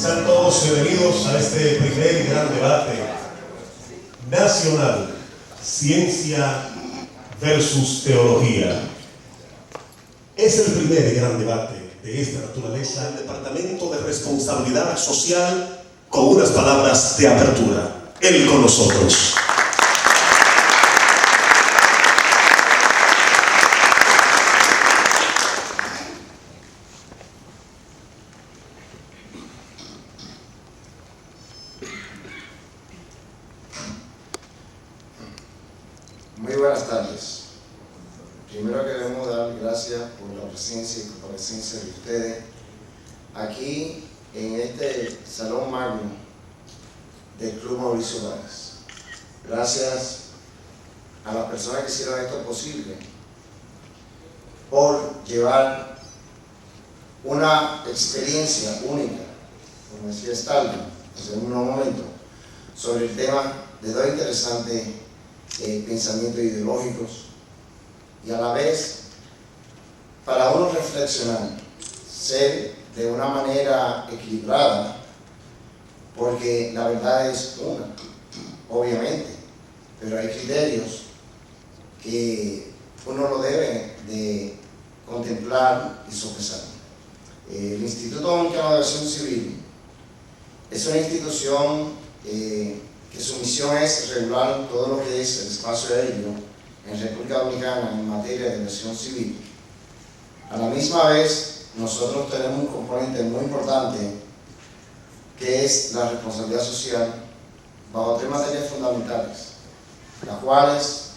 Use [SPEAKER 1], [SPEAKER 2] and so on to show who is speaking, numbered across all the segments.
[SPEAKER 1] Sean todos bienvenidos a este primer y gran debate nacional, ciencia versus teología. Es el primer y gran debate de esta naturaleza. El Departamento de Responsabilidad Social, con unas palabras de apertura. Él con nosotros.
[SPEAKER 2] Muy buenas tardes. Primero queremos dar gracias por la presencia y comparecencia de ustedes aquí en este Salón Magno del Club Mauricio Báez. Gracias a las personas que hicieron esto posible por llevar una experiencia única, como decía Stalin hace un momento, sobre el tema de dos interesantes pensamientos ideológicos y a la vez para uno reflexionar, ser de una manera equilibrada, porque la verdad es una, obviamente, pero hay criterios que uno lo debe de contemplar y sopesar. El Instituto Dominicano de Aviación Civil es una institución que su misión es regular todo lo que es el espacio aéreo en República Dominicana en materia de aviación civil. A la misma vez, nosotros tenemos un componente muy importante que es la responsabilidad social bajo tres materias fundamentales, las cuales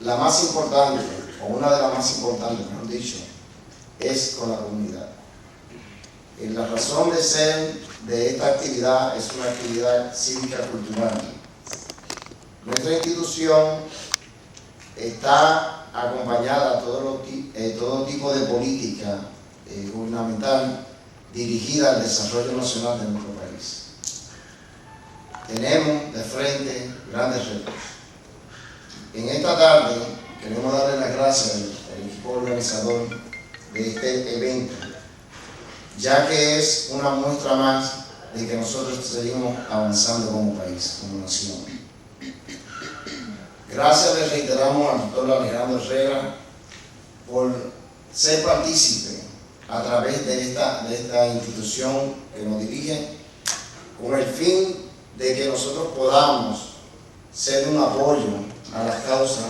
[SPEAKER 2] la más importante, o una de las más importantes, mejor dicho, es con la comunidad. La razón de ser de esta actividad es una actividad cívica cultural. Nuestra institución está acompañada a todo tipo de política gubernamental dirigida al desarrollo nacional de nuestro país. Tenemos de frente grandes retos. En esta tarde queremos darle las gracias al equipo organizador de este evento, ya que es una muestra más de que nosotros seguimos avanzando como país, como nación. Gracias le reiteramos al doctor Alejandro Herrera por ser partícipe a través de esta institución que nos dirige, con el fin de que nosotros podamos ser un apoyo a las causas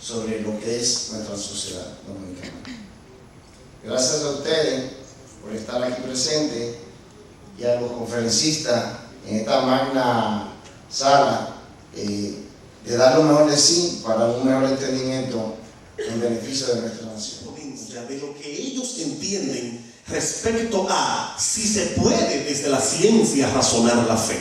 [SPEAKER 2] sobre lo que es nuestra sociedad dominicana. Gracias a ustedes por estar aquí presente y a los conferencistas en esta magna sala de dar lo mejor de sí para un mejor entendimiento en beneficio de nuestra nación.
[SPEAKER 1] De lo que ellos entienden respecto a si se puede desde la ciencia razonar la fe,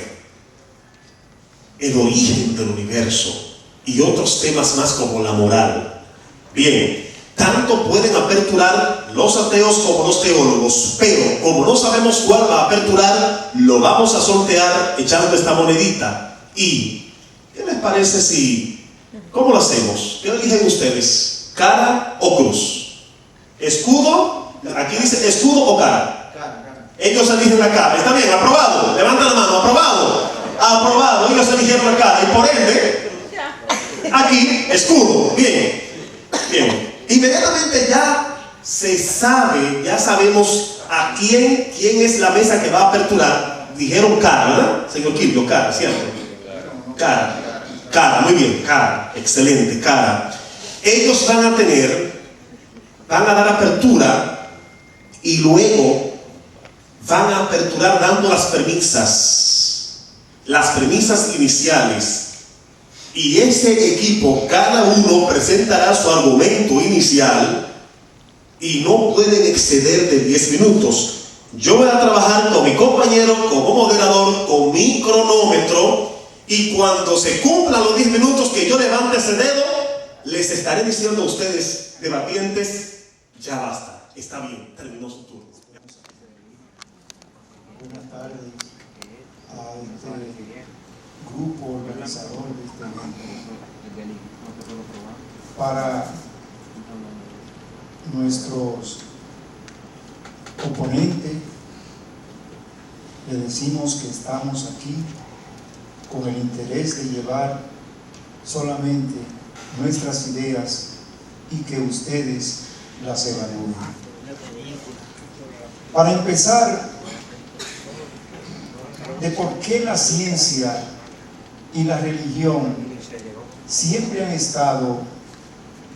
[SPEAKER 1] el origen del universo y otros temas más como la moral. Bien, tanto pueden aperturar los ateos como los teólogos, pero como no sabemos cuál va a aperturar, lo vamos a sortear echando esta monedita. ¿Y qué les parece si, cómo lo hacemos? ¿Qué eligen ustedes? ¿Cara o cruz? ¿Escudo? Aquí dice escudo o cara. Ellos eligen la cara. ¿Está bien? ¿Aprobado? Levanta la mano. ¿Aprobado? Aprobado. Ellos eligieron la cara. Y por ende, aquí, escudo. Bien. Bien. Inmediatamente ya se sabe, ya sabemos a quién es la mesa que va a aperturar. Dijeron cara, ¿verdad? Señor Quillo, cara, ¿cierto? Cara, muy bien, cara. Excelente, cara. Ellos van a dar apertura y luego van a aperturar dando las premisas iniciales, y ese equipo, cada uno presentará su argumento inicial y no pueden exceder de 10 minutos. Yo voy a trabajar con mi compañero como moderador, con mi cronómetro, y cuando se cumplan los 10 minutos que yo levante ese dedo, les estaré diciendo a ustedes, debatientes, ya basta, está bien, terminó su turno.
[SPEAKER 3] Buenas tardes a este grupo organizador de este evento. Para nuestros oponentes, le decimos que estamos aquí con el interés de llevar solamente nuestras ideas y que ustedes las evalúen. Para empezar, de por qué la ciencia y la religión siempre han estado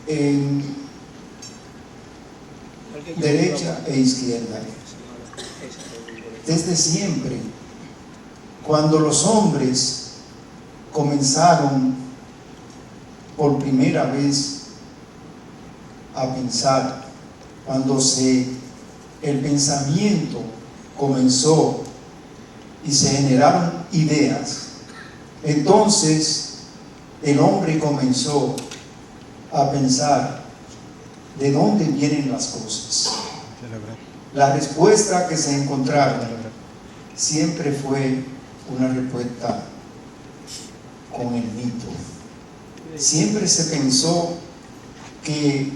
[SPEAKER 3] en derecha e izquierda. Desde siempre, cuando los hombres comenzaron por primera vez a pensar, cuando el pensamiento comenzó y se generaron ideas, entonces el hombre comenzó a pensar de dónde vienen las cosas. La respuesta que se encontraron siempre fue una respuesta con el mito. Siempre se pensó que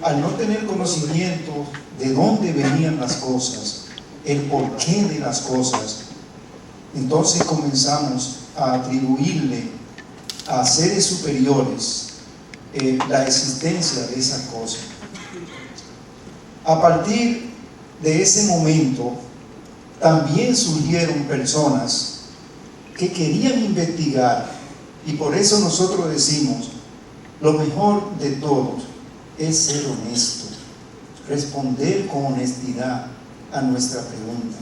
[SPEAKER 3] al no tener conocimiento de dónde venían las cosas, el porqué de las cosas, entonces comenzamos a atribuirle a seres superiores la existencia de esas cosas. A partir de ese momento, también surgieron personas que querían investigar, y por eso nosotros decimos, lo mejor de todos es ser honesto, responder con honestidad a nuestra pregunta.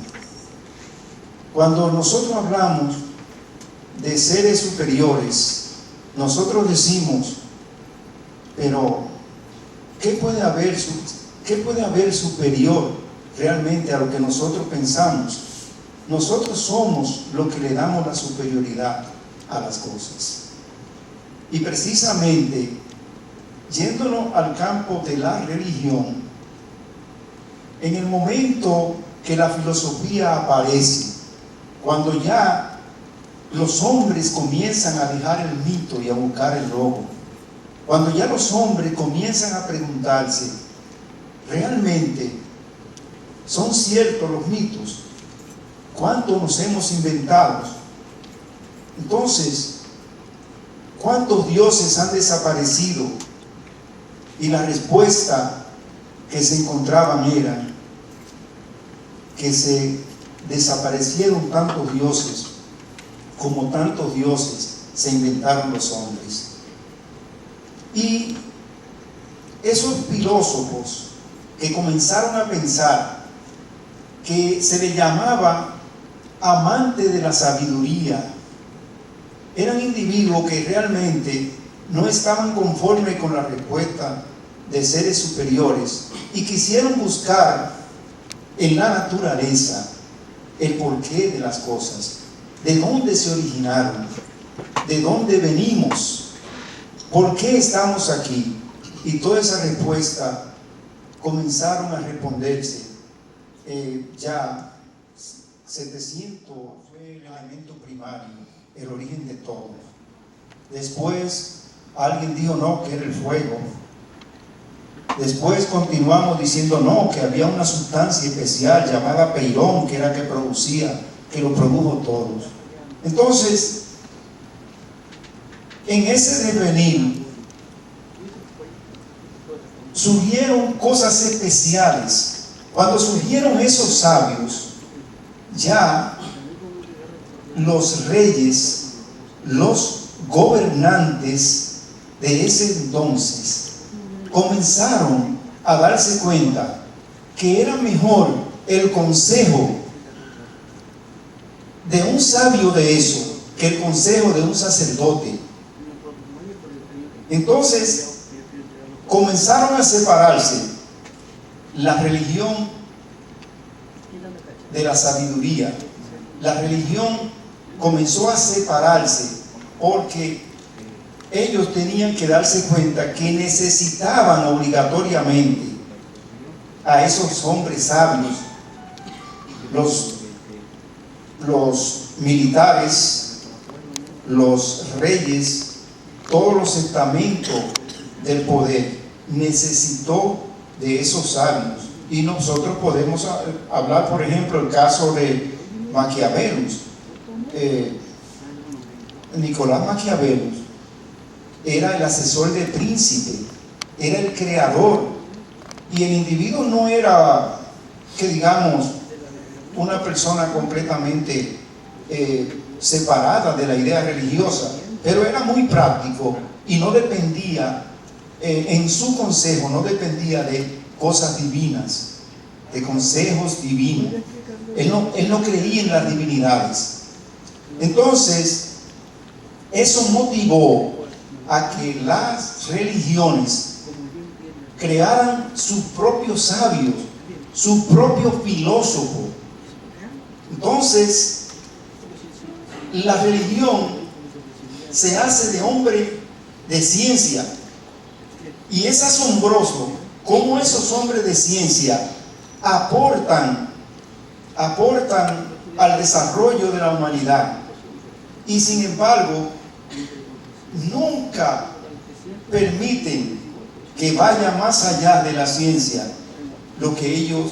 [SPEAKER 3] Cuando nosotros hablamos de seres superiores, nosotros decimos, pero ¿qué puede haber superior realmente a lo que nosotros pensamos? Nosotros somos lo que le damos la superioridad a las cosas. Y precisamente, yéndonos al campo de la religión, en el momento que la filosofía aparece, cuando ya los hombres comienzan a dejar el mito y a buscar el logo, cuando ya los hombres comienzan a preguntarse, ¿realmente son ciertos los mitos? ¿Cuántos nos hemos inventado? Entonces, ¿cuántos dioses han desaparecido? Y la respuesta que se encontraban era que se desaparecieron tantos dioses como tantos dioses se inventaron los hombres. Y esos filósofos que comenzaron a pensar, que se les llamaba amantes de la sabiduría, eran individuos que realmente no estaban conformes con la respuesta de seres superiores y quisieron buscar en la naturaleza el porqué de las cosas, de dónde se originaron, de dónde venimos, por qué estamos aquí. Y toda esa respuesta comenzaron a responderse. Ya 700 fue el elemento primario, el origen de todo. Después alguien dijo no, que era el fuego. Después continuamos diciendo no, que había una sustancia especial llamada peirón, que era que producía, que lo produjo todos. Entonces, en ese devenir surgieron cosas especiales. Cuando surgieron esos sabios, ya los reyes, los gobernantes de ese entonces comenzaron a darse cuenta que era mejor el consejo de un sabio de eso que el consejo de un sacerdote. Entonces comenzaron a separarse la religión de la sabiduría. La religión comenzó a separarse porque ellos tenían que darse cuenta que necesitaban obligatoriamente a esos hombres sabios, los militares, los reyes, todos los estamentos del poder necesitó de esos sabios. Y nosotros podemos hablar, por ejemplo, el caso de Maquiavelus. Nicolás Maquiavelus era el asesor del príncipe, era el creador, y el individuo no era, que digamos, una persona completamente separada de la idea religiosa, pero era muy práctico y no dependía, en su consejo no dependía de cosas divinas, de consejos divinos. Él no creía en las divinidades. Entonces, eso motivó a que las religiones crearan sus propios sabios, su propio filósofo. Entonces, la religión se hace de hombre de ciencia, y es asombroso cómo esos hombres de ciencia aportan al desarrollo de la humanidad, y sin embargo nunca permiten que vaya más allá de la ciencia lo que ellos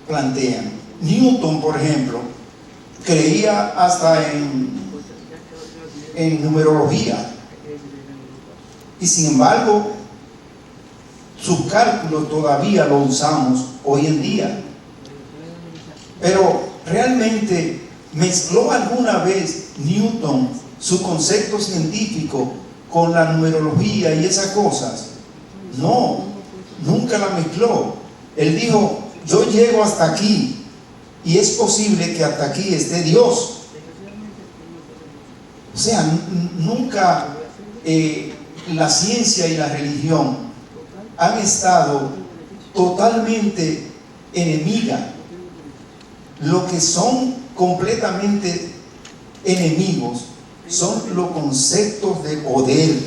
[SPEAKER 3] plantean. Newton, por ejemplo, creía hasta en numerología, y sin embargo sus cálculos todavía los usamos hoy en día. Pero realmente, ¿mezcló alguna vez Newton su concepto científico con la numerología y esas cosas? No, nunca la mezcló. Él dijo: yo llego hasta aquí, y es posible que hasta aquí esté Dios. O sea, nunca la ciencia y la religión han estado totalmente enemigas. Lo que son completamente enemigos son los conceptos de poder.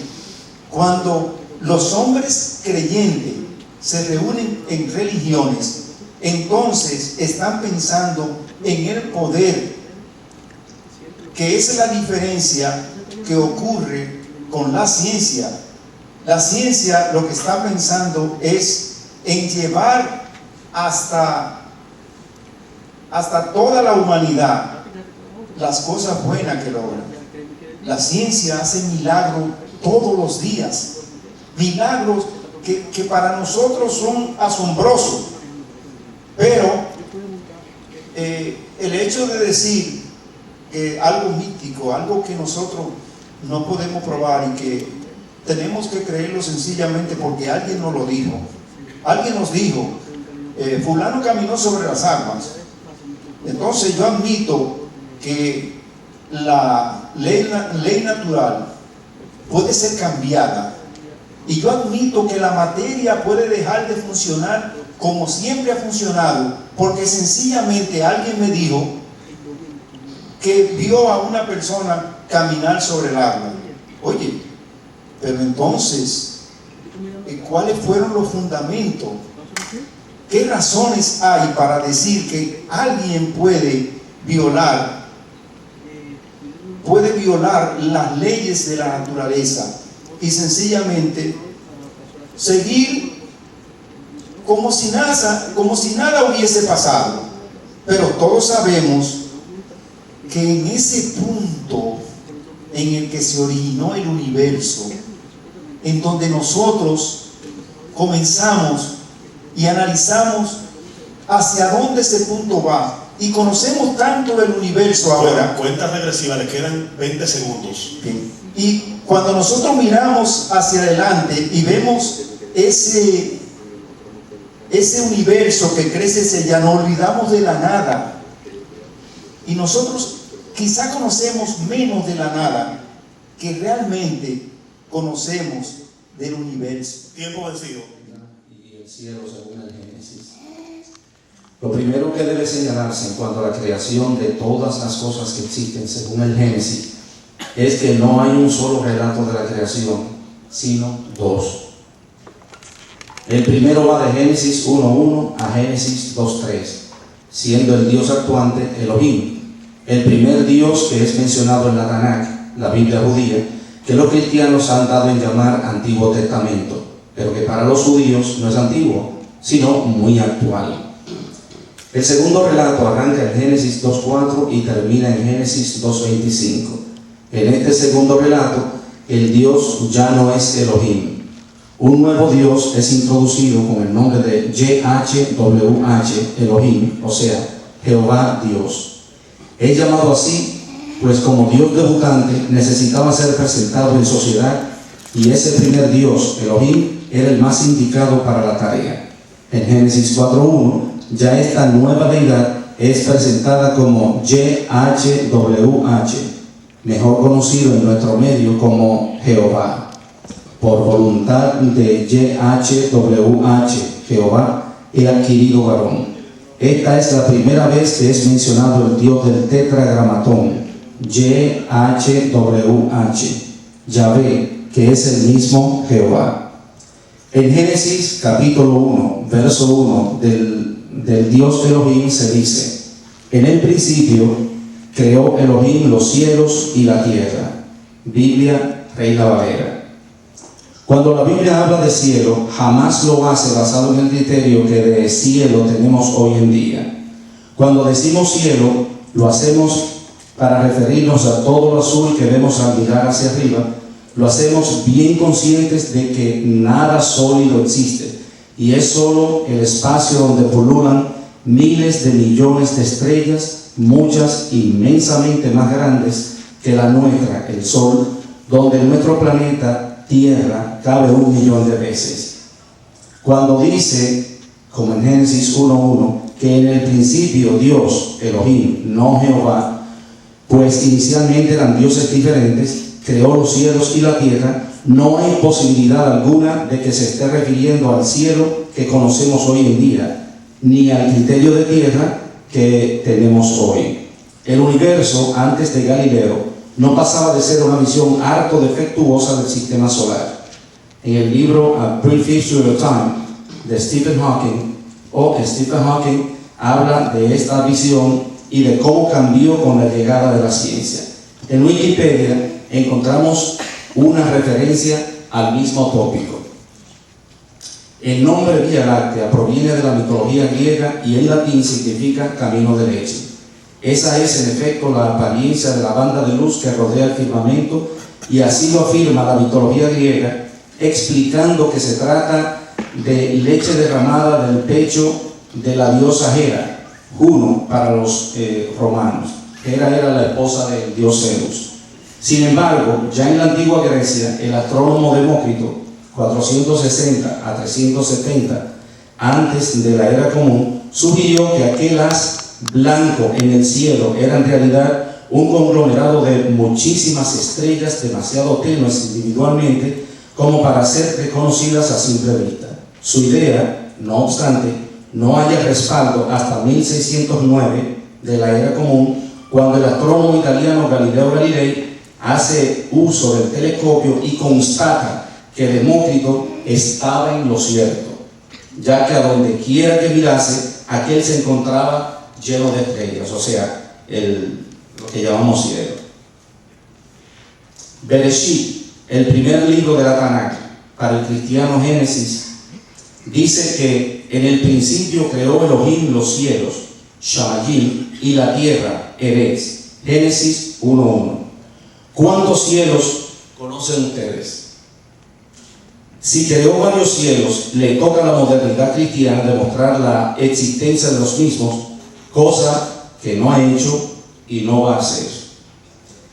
[SPEAKER 3] Cuando los hombres creyentes se reúnen en religiones, entonces están pensando en el poder, que es la diferencia que ocurre con la ciencia. La ciencia lo que está pensando es en llevar hasta toda la humanidad las cosas buenas que logran. La ciencia hace milagros todos los días, milagros que para nosotros son asombrosos, pero el hecho de decir algo místico, algo que nosotros no podemos probar y que tenemos que creerlo sencillamente porque alguien nos lo dijo. Alguien nos dijo: fulano caminó sobre las aguas. Entonces yo admito que la ley natural puede ser cambiada, y yo admito que la materia puede dejar de funcionar como siempre ha funcionado, porque sencillamente alguien me dijo que vio a una persona caminar sobre el agua. Oye, pero entonces, ¿cuáles fueron los fundamentos? ¿Qué razones hay para decir que alguien puede violar las leyes de la naturaleza y sencillamente seguir como si nada hubiese pasado? Pero todos sabemos que en ese punto en el que se originó el universo, en donde nosotros comenzamos y analizamos hacia dónde ese punto va, y conocemos tanto del universo ahora.
[SPEAKER 1] Cuenta regresiva, le quedan 20 segundos.
[SPEAKER 3] Bien. Y cuando nosotros miramos hacia adelante y vemos ese universo que crece hacia allá, nos olvidamos de la nada. Y nosotros quizá conocemos menos de la nada que realmente conocemos del universo.
[SPEAKER 1] Tiempo vencido.
[SPEAKER 4] Y el cielo, según el Génesis. Lo primero que debe señalarse en cuanto a la creación de todas las cosas que existen según el Génesis es que no hay un solo relato de la creación, sino dos. El primero va de Génesis 1:1 a Génesis 2:3, siendo el Dios actuante Elohim, el primer Dios que es mencionado en la Tanakh, la Biblia judía, que los cristianos han dado en llamar Antiguo Testamento, pero que para los judíos no es antiguo, sino muy actual. El segundo relato arranca en Génesis 2:4 y termina en Génesis 2:25. En este segundo relato, el Dios ya no es Elohim. Un nuevo Dios es introducido con el nombre de YHWH, Elohim, o sea, Jehová Dios. Es llamado así, pues como Dios debutante necesitaba ser presentado en sociedad, y ese primer Dios, Elohim, era el más indicado para la tarea. En Génesis 4:1, ya esta nueva deidad es presentada como YHWH, mejor conocido en nuestro medio como Jehová. Por voluntad de YHWH, Jehová, he adquirido varón. Esta es la primera vez que es mencionado el Dios del tetragramatón, YHWH, Yahvé, que es el mismo Jehová. En Génesis capítulo 1, verso 1 del Dios Elohim se dice: en el principio creó Elohim los cielos y la tierra. Biblia Reina Valera. Cuando la Biblia habla de cielo, jamás lo hace basado en el criterio que de cielo tenemos hoy en día. Cuando decimos cielo, lo hacemos para referirnos a todo lo azul que vemos al mirar hacia arriba. Lo hacemos bien conscientes de que nada sólido existe, y es solo el espacio donde pululan miles de millones de estrellas, muchas inmensamente más grandes que la nuestra, el Sol, donde nuestro planeta Tierra cabe 1 millón de veces. Cuando dice, como en Génesis 1:1, que en el principio Dios, Elohim, no Jehová, pues inicialmente eran dioses diferentes, creó los cielos y la tierra, no hay posibilidad alguna de que se esté refiriendo al cielo que conocemos hoy en día, ni al criterio de tierra que tenemos hoy. El universo, antes de Galileo, no pasaba de ser una visión harto defectuosa del sistema solar. En el libro A Brief History of Time de Stephen Hawking habla de esta visión y de cómo cambió con la llegada de la ciencia. En Wikipedia encontramos una referencia al mismo tópico. El nombre Vía Láctea proviene de la mitología griega y en latín significa camino de leche. Esa es en efecto la apariencia de la banda de luz que rodea el firmamento, y así lo afirma la mitología griega, explicando que se trata de leche derramada del pecho de la diosa Hera, Juno para los romanos. Hera era la esposa del dios Zeus. Sin embargo, ya en la antigua Grecia, el astrónomo Demócrito, 460 a 370 antes de la era común, sugirió que aquel haz blanco en el cielo era en realidad un conglomerado de muchísimas estrellas demasiado tenues individualmente como para ser reconocidas a simple vista. Su idea, no obstante, no halla respaldo hasta 1609 de la era común, cuando el astrónomo italiano Galileo Galilei hace uso del telescopio y constata que Demócrito estaba en lo cierto, ya que a donde quiera que mirase, aquel se encontraba lleno de estrellas, o sea, lo que llamamos cielo. Bereshit, el primer libro de la Tanakh, para el cristiano Génesis, dice que en el principio creó Elohim los cielos, Shamayim, y la tierra, Eretz. Génesis 1:1. ¿Cuántos cielos conocen ustedes? Si creó varios cielos, le toca a la modernidad cristiana demostrar la existencia de los mismos, cosa que no ha hecho y no va a hacer.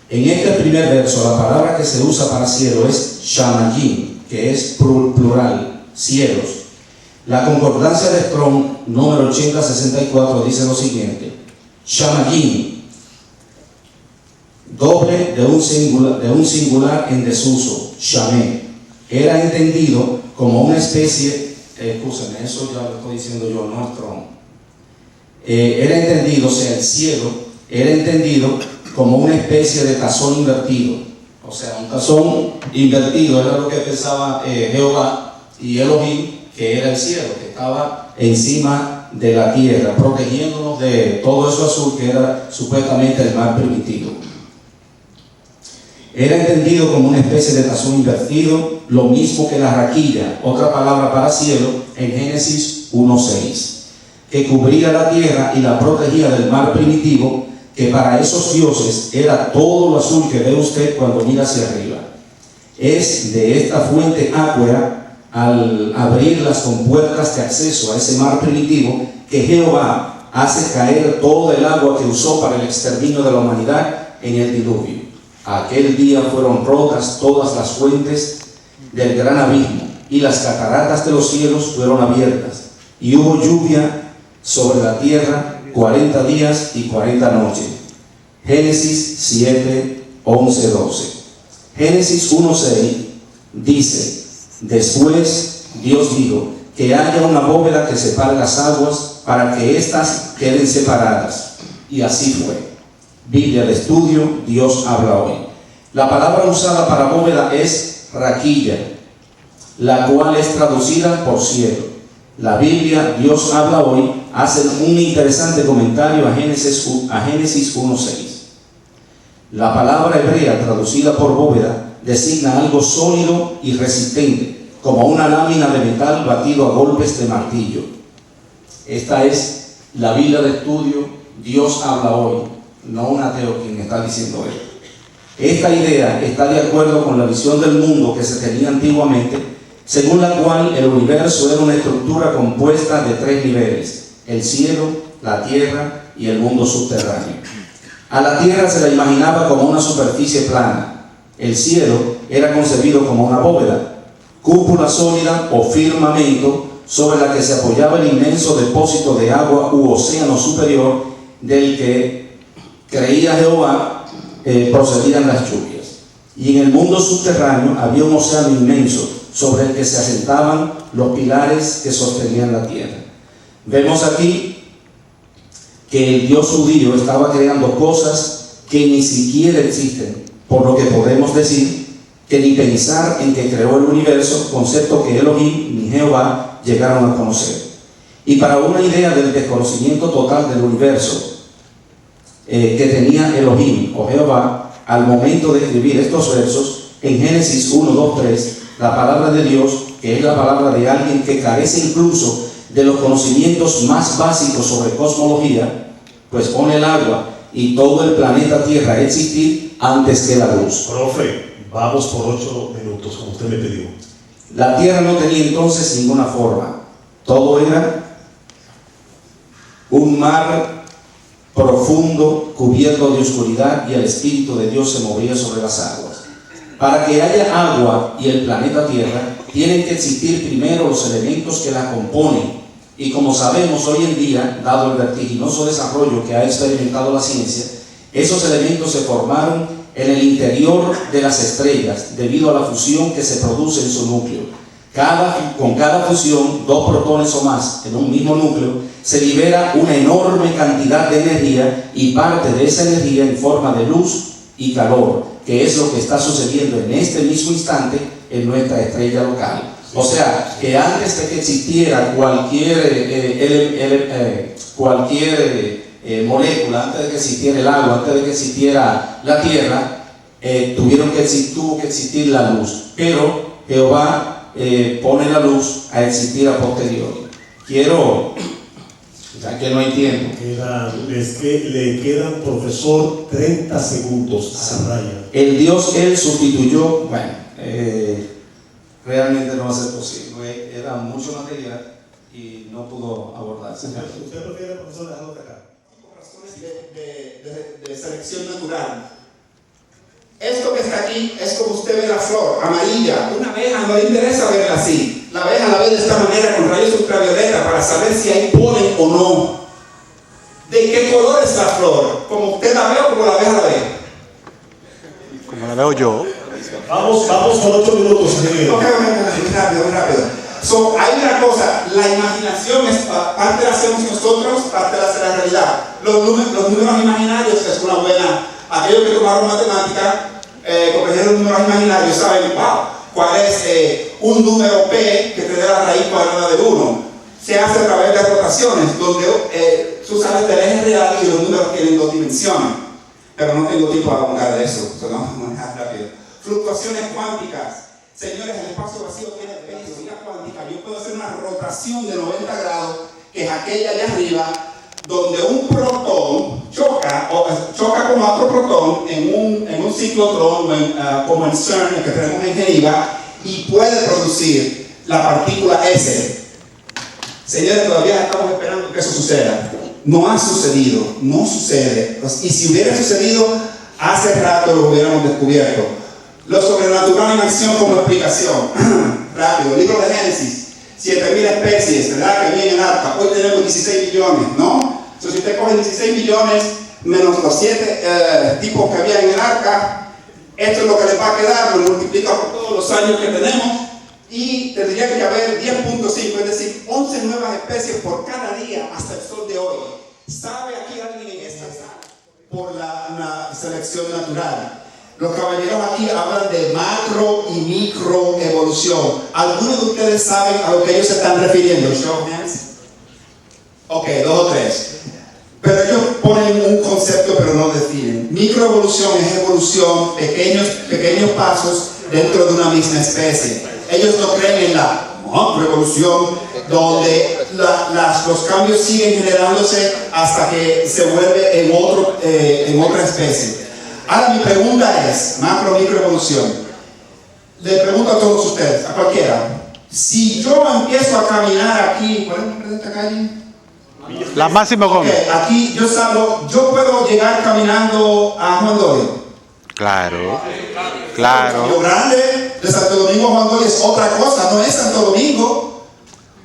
[SPEAKER 4] En este primer verso, la palabra que se usa para cielo es Shamayim, que es plural, cielos. La concordancia de Strong, número 8064, dice lo siguiente: Shamayim, doble de un singular en desuso, Shamé, era entendido como una especie, escúchame, eso ya lo estoy diciendo yo, no Strong. Era entendido, o sea, el cielo era entendido como una especie de tazón invertido. O sea, un tazón invertido era lo que pensaba Jehová, y Elohim, que era el cielo, que estaba encima de la tierra, protegiéndonos de todo eso azul que era supuestamente el mar primitivo. Era entendido como una especie de tazón invertido, lo mismo que la raquilla, otra palabra para cielo, en Génesis 1:6. que cubría la tierra y la protegía del mar primitivo, que para esos dioses era todo lo azul que ve usted cuando mira hacia arriba. Es de esta fuente áquea, al abrir las compuertas de acceso a ese mar primitivo, que Jehová hace caer todo el agua que usó para el exterminio de la humanidad en el diluvio. Aquel día fueron rotas todas las fuentes del gran abismo, y las cataratas de los cielos fueron abiertas, y hubo lluvia sobre la tierra 40 días y 40 noches. Génesis 7, 11, 12. Génesis 1:6 dice: después Dios dijo que haya una bóveda que separe las aguas para que éstas queden separadas, y así fue. Biblia de estudio, Dios habla hoy. La palabra usada para bóveda es raquilla, la cual es traducida por cielo. La Biblia, Dios habla hoy, hace un interesante comentario a Génesis 1:6. La palabra hebrea traducida por bóveda designa algo sólido y resistente, como una lámina de metal batido a golpes de martillo. Esta es la Biblia de estudio, Dios habla hoy, no un ateo quien está diciendo esto. Esta idea está de acuerdo con la visión del mundo que se tenía antiguamente, según la cual el universo era una estructura compuesta de 3 niveles: el cielo, la tierra y el mundo subterráneo. A la tierra se la imaginaba como una superficie plana. El cielo era concebido como una bóveda, cúpula sólida o firmamento sobre la que se apoyaba el inmenso depósito de agua u océano superior del que creía Jehová procedían las lluvias. Y en el mundo subterráneo había un océano inmenso sobre el que se asentaban los pilares que sostenían la tierra. Vemos aquí que el Dios judío estaba creando cosas que ni siquiera existen, por lo que podemos decir que ni pensar en que creó el universo, concepto que Elohim ni Jehová llegaron a conocer. Y para una idea del desconocimiento total del universo que tenía Elohim o Jehová al momento de escribir estos versos, en Génesis 1, 2, 3, la palabra de Dios, que es la palabra de alguien que carece incluso de los conocimientos más básicos sobre cosmología, pues pone el agua y todo el planeta Tierra a existir antes que la luz.
[SPEAKER 1] Profe, vamos por 8 minutos, como usted me pidió.
[SPEAKER 4] La Tierra no tenía entonces ninguna forma. Todo era un mar profundo, cubierto de oscuridad, y el Espíritu de Dios se movía sobre las aguas. Para que haya agua y el planeta Tierra, tienen que existir primero los elementos que la componen. Y como sabemos hoy en día, dado el vertiginoso desarrollo que ha experimentado la ciencia, esos elementos se formaron en el interior de las estrellas debido a la fusión que se produce en su núcleo. Con cada fusión, 2 protones o más en un mismo núcleo, se libera una enorme cantidad de energía, y parte de esa energía en forma de luz y calor, que es lo que está sucediendo en este mismo instante en nuestra estrella local. O sea, que antes de que existiera cualquier molécula, antes de que existiera el agua, antes de que existiera la tierra, tuvo que existir la luz. Pero Jehová pone la luz a existir a posteriori. Ya que no hay tiempo.
[SPEAKER 1] Le quedan, profesor, 30 segundos a la raya.
[SPEAKER 4] El Dios, Él sustituyó, realmente no va a ser posible. Era mucho material y no pudo abordarse.
[SPEAKER 1] ¿Usted prefiere, profesor, dejarlo de acá?
[SPEAKER 5] Por razones de selección natural. Esto que está aquí es como usted ve la flor amarilla. Una abeja no le interesa verla así. La abeja la ve de esta manera con rayos ultravioleta para saber si hay polen o no. ¿De qué color es la flor? ¿Como usted la ve o como la abeja la ve?
[SPEAKER 6] Como la veo yo.
[SPEAKER 1] Vamos por 8 minutos.
[SPEAKER 5] Muy rápido. Hay una cosa, la imaginación es parte la hacemos nosotros, parte la hace la realidad. Los números imaginarios es una buena. Aquellos que tomaron matemática, comprendieron los números imaginarios, saben, cuál es un número P que te da la raíz cuadrada de 1. Se hace a través de rotaciones, donde tú sabes del eje real y los números tienen 2 dimensiones. Pero no tengo tiempo para hablar de eso, vamos a manejar rápido. Fluctuaciones cuánticas. Señores, el espacio vacío tiene velocidad cuántica. Yo puedo hacer una rotación de 90 grados que es aquella allá arriba, donde un protón choca con otro protón en un ciclotrón, como en CERN, el que tenemos en Geneva, y puede producir la partícula S. Señores, todavía estamos esperando que eso suceda. No ha sucedido, no sucede. Y si hubiera sucedido, hace rato lo hubiéramos descubierto. Lo sobrenatural en acción como explicación. Rápido, libro de Génesis. 7.000 especies, ¿verdad? Que vienen en el arca. Hoy tenemos 16 millones, ¿no? Entonces, si usted coge 16 millones menos los 7 tipos que había en el arca, esto es lo que les va a quedar, lo multiplica por todos los años que tenemos y tendría que haber 10.5, es decir, 11 nuevas especies por cada día hasta el sol de hoy. ¿Sabe aquí alguien en esta sala? Por la selección natural. Los caballeros aquí hablan de macro y microevolución. ¿Algunos de ustedes saben a lo que ellos se están refiriendo? Show of hands. Ok, 2 o 3. Pero ellos ponen un concepto pero no definen. Microevolución es evolución, pequeños pasos dentro de una misma especie. Ellos no creen en la macroevolución, donde los cambios siguen generándose hasta que se vuelve en otra especie. Ahora mi pregunta es, microevolución. Le pregunto a todos ustedes, a cualquiera. Si yo empiezo a caminar aquí, ¿cuál es el nombre de esta calle?
[SPEAKER 6] La Máximo Gómez.
[SPEAKER 5] Okay, aquí yo puedo llegar caminando a Juan Dorio.
[SPEAKER 6] Claro.
[SPEAKER 5] Río Grande de Santo Domingo a Juan Dorio es otra cosa, no es Santo Domingo.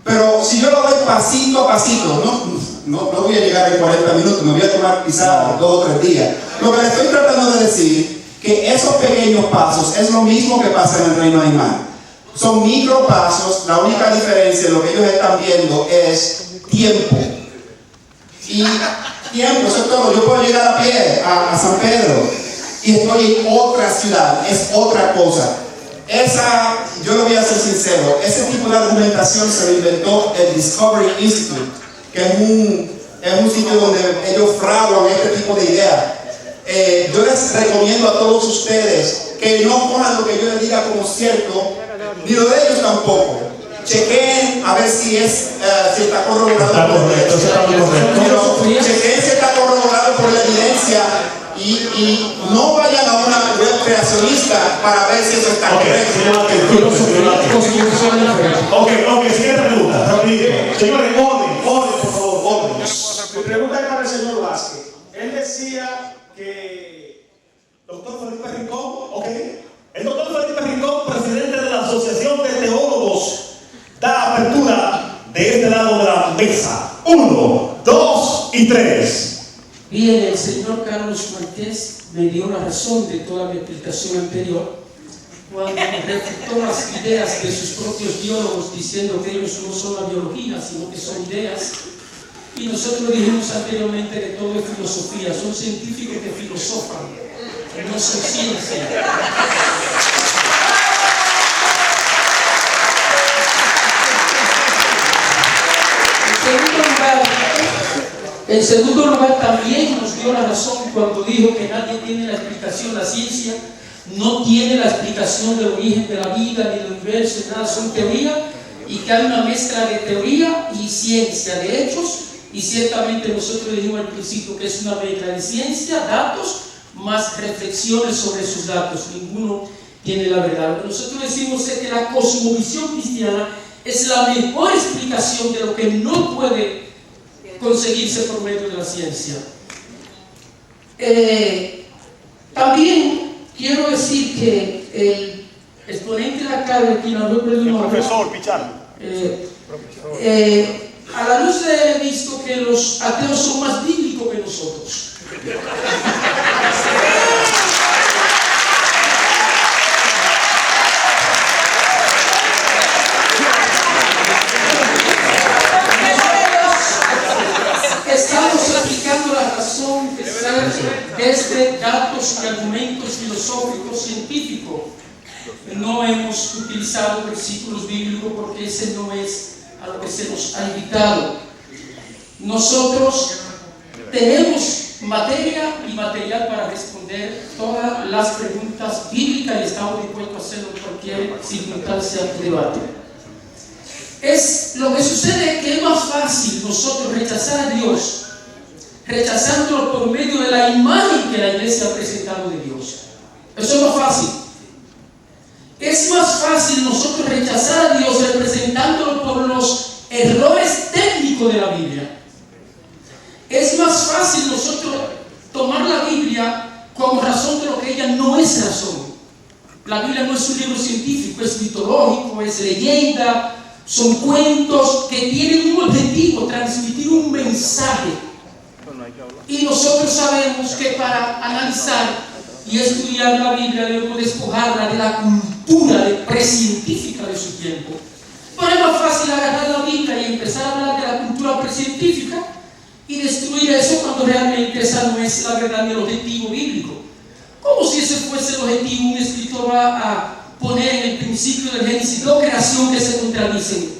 [SPEAKER 5] Pero si yo lo doy pasito a pasito, no voy a llegar en 40 minutos, me voy a tomar quizás 2 o 3 días. Lo que le estoy tratando de decir, que esos pequeños pasos es lo mismo que pasa en el reino animal. Son micropasos, la única diferencia, lo que ellos están viendo es tiempo. Y tiempo, eso es todo. Yo puedo llegar a pie a San Pedro y estoy en otra ciudad, es otra cosa. Yo lo voy a ser sincero, ese tipo de argumentación se lo inventó el Discovery Institute, que es un sitio donde ellos fraguan este tipo de ideas. Yo les recomiendo a todos ustedes que no cojan lo que yo les diga como cierto, ni lo de ellos tampoco. Chequeen a ver si está corroborado chequeen si está corroborado por la evidencia y no vayan a una web creacionista para ver si eso está correcto.
[SPEAKER 1] Ok, siguiente pregunta, rapidito. Señores, orden, por favor, orden. Mi pregunta es para el señor Vázquez. Él decía que doctor Felipe Rincón, el doctor Felipe Rincón, presidente de la Asociación de Teólogos, da apertura de este lado de la mesa. 1, 2 y 3.
[SPEAKER 7] Bien, el señor Carlos Martés me dio la razón de toda mi explicación anterior cuando refutó las ideas de sus propios biólogos diciendo que ellos no son la biología, sino que son ideas. Y nosotros dijimos anteriormente que todo es filosofía, son científicos que filosofan, no son ciencia. En segundo lugar, también nos dio la razón cuando dijo que nadie tiene la explicación, la ciencia no tiene la explicación del origen de la vida ni del universo, nada, son teoría, y que hay una mezcla de teoría y ciencia, de hechos, y ciertamente nosotros dijimos al principio que es una mezcla de ciencia, datos, más reflexiones sobre esos datos, ninguno tiene la verdad. Lo que nosotros decimos es que la cosmovisión cristiana es la mejor explicación de lo que no puede conseguirse por medio de la ciencia. También quiero decir que el exponente de acá de quien habló el
[SPEAKER 1] profesor Pichardo.
[SPEAKER 7] A la luz de él he visto que los ateos son más bíblicos que nosotros. Estamos explicando la razón de ser desde datos y argumentos filosóficos científicos. No hemos utilizado versículos bíblicos porque ese no es a lo que se nos ha invitado. Nosotros tenemos materia y material para responder todas las preguntas bíblicas y estamos dispuestos a hacerlo en cualquier circunstancia de debate. Lo que sucede es que es más fácil nosotros rechazar a Dios, rechazándolo por medio de la imagen que la iglesia ha presentado de Dios. Eso es más fácil. Es más fácil nosotros rechazar a Dios representándolo por los errores técnicos de la Biblia. Es más fácil nosotros tomar la Biblia como razón de lo que ella no es razón. La Biblia no es un libro científico, es mitológico, es leyenda, son cuentos que tienen un objetivo, transmitir un mensaje. Y nosotros sabemos que para analizar y estudiar la Biblia debemos despojarla de la cultura precientífica de su tiempo. Pero es más fácil agarrar la Biblia y empezar a hablar de la cultura precientífica y destruir eso cuando realmente esa no es la verdad ni el objetivo bíblico. Como si ese fuese el objetivo. Un escritor va a poner en el principio del Génesis dos creaciones que se contradicen.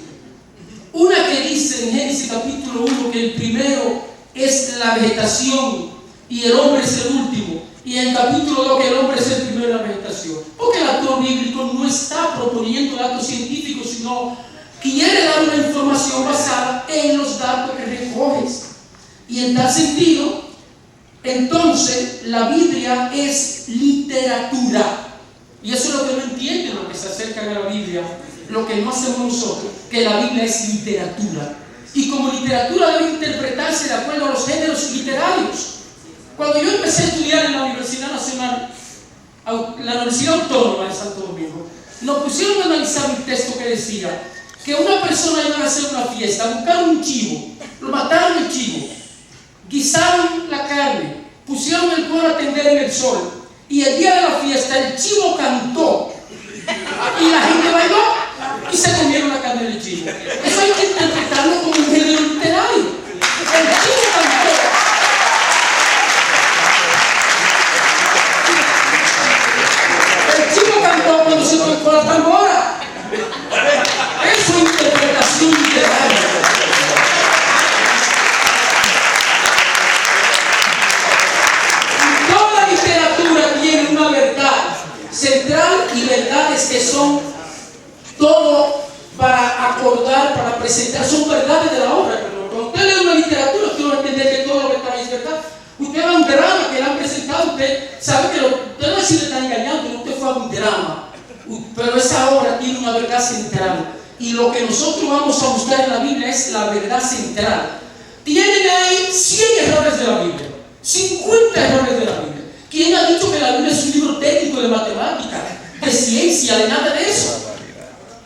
[SPEAKER 7] Una que dice en Génesis capítulo 1 que el primero es la vegetación y el hombre es el último, y en el capítulo 2 que el hombre es el primero de la vegetación. Porque el autor bíblico no está proponiendo datos científicos, sino quiere dar una información basada en los datos que recoges. Y en tal sentido, entonces la Biblia es literatura. Y eso es lo que no entienden los que se acercan a la Biblia, lo que no hacemos nosotros, que la Biblia es literatura. Y como literatura debe interpretarse de acuerdo a los géneros literarios. Cuando yo empecé a estudiar en la Universidad Nacional, la Universidad Autónoma de Santo Domingo, nos pusieron a analizar un texto que decía que una persona iba a hacer una fiesta, buscaron un chivo, lo mataron el chivo, guisaron la carne, pusieron el cuero a tender en el sol, y el día de la fiesta el chivo cantó y la gente bailó y se comieron la carne del chivo. Eso hay que interpretarlo como un género literario. El chivo cantó. El chivo cantó cuando se tocó la tambora. Eso es interpretación literaria. Toda literatura tiene una verdad central y verdades que son todo para acordar, para presentar, son verdades de la obra. Cuando usted lee una literatura, usted va a entender que todo lo que está ahí es verdad. Usted va a un drama que le han presentado, usted sabe que usted no es si le está engañando, no, usted fue a un drama. Pero esa obra tiene una verdad central. Y lo que nosotros vamos a buscar en la Biblia es la verdad central. Tienen ahí 100 errores de la Biblia, 50 errores de la Biblia. ¿Quién ha dicho que la Biblia es un libro técnico de matemática, de ciencia, de nada de eso?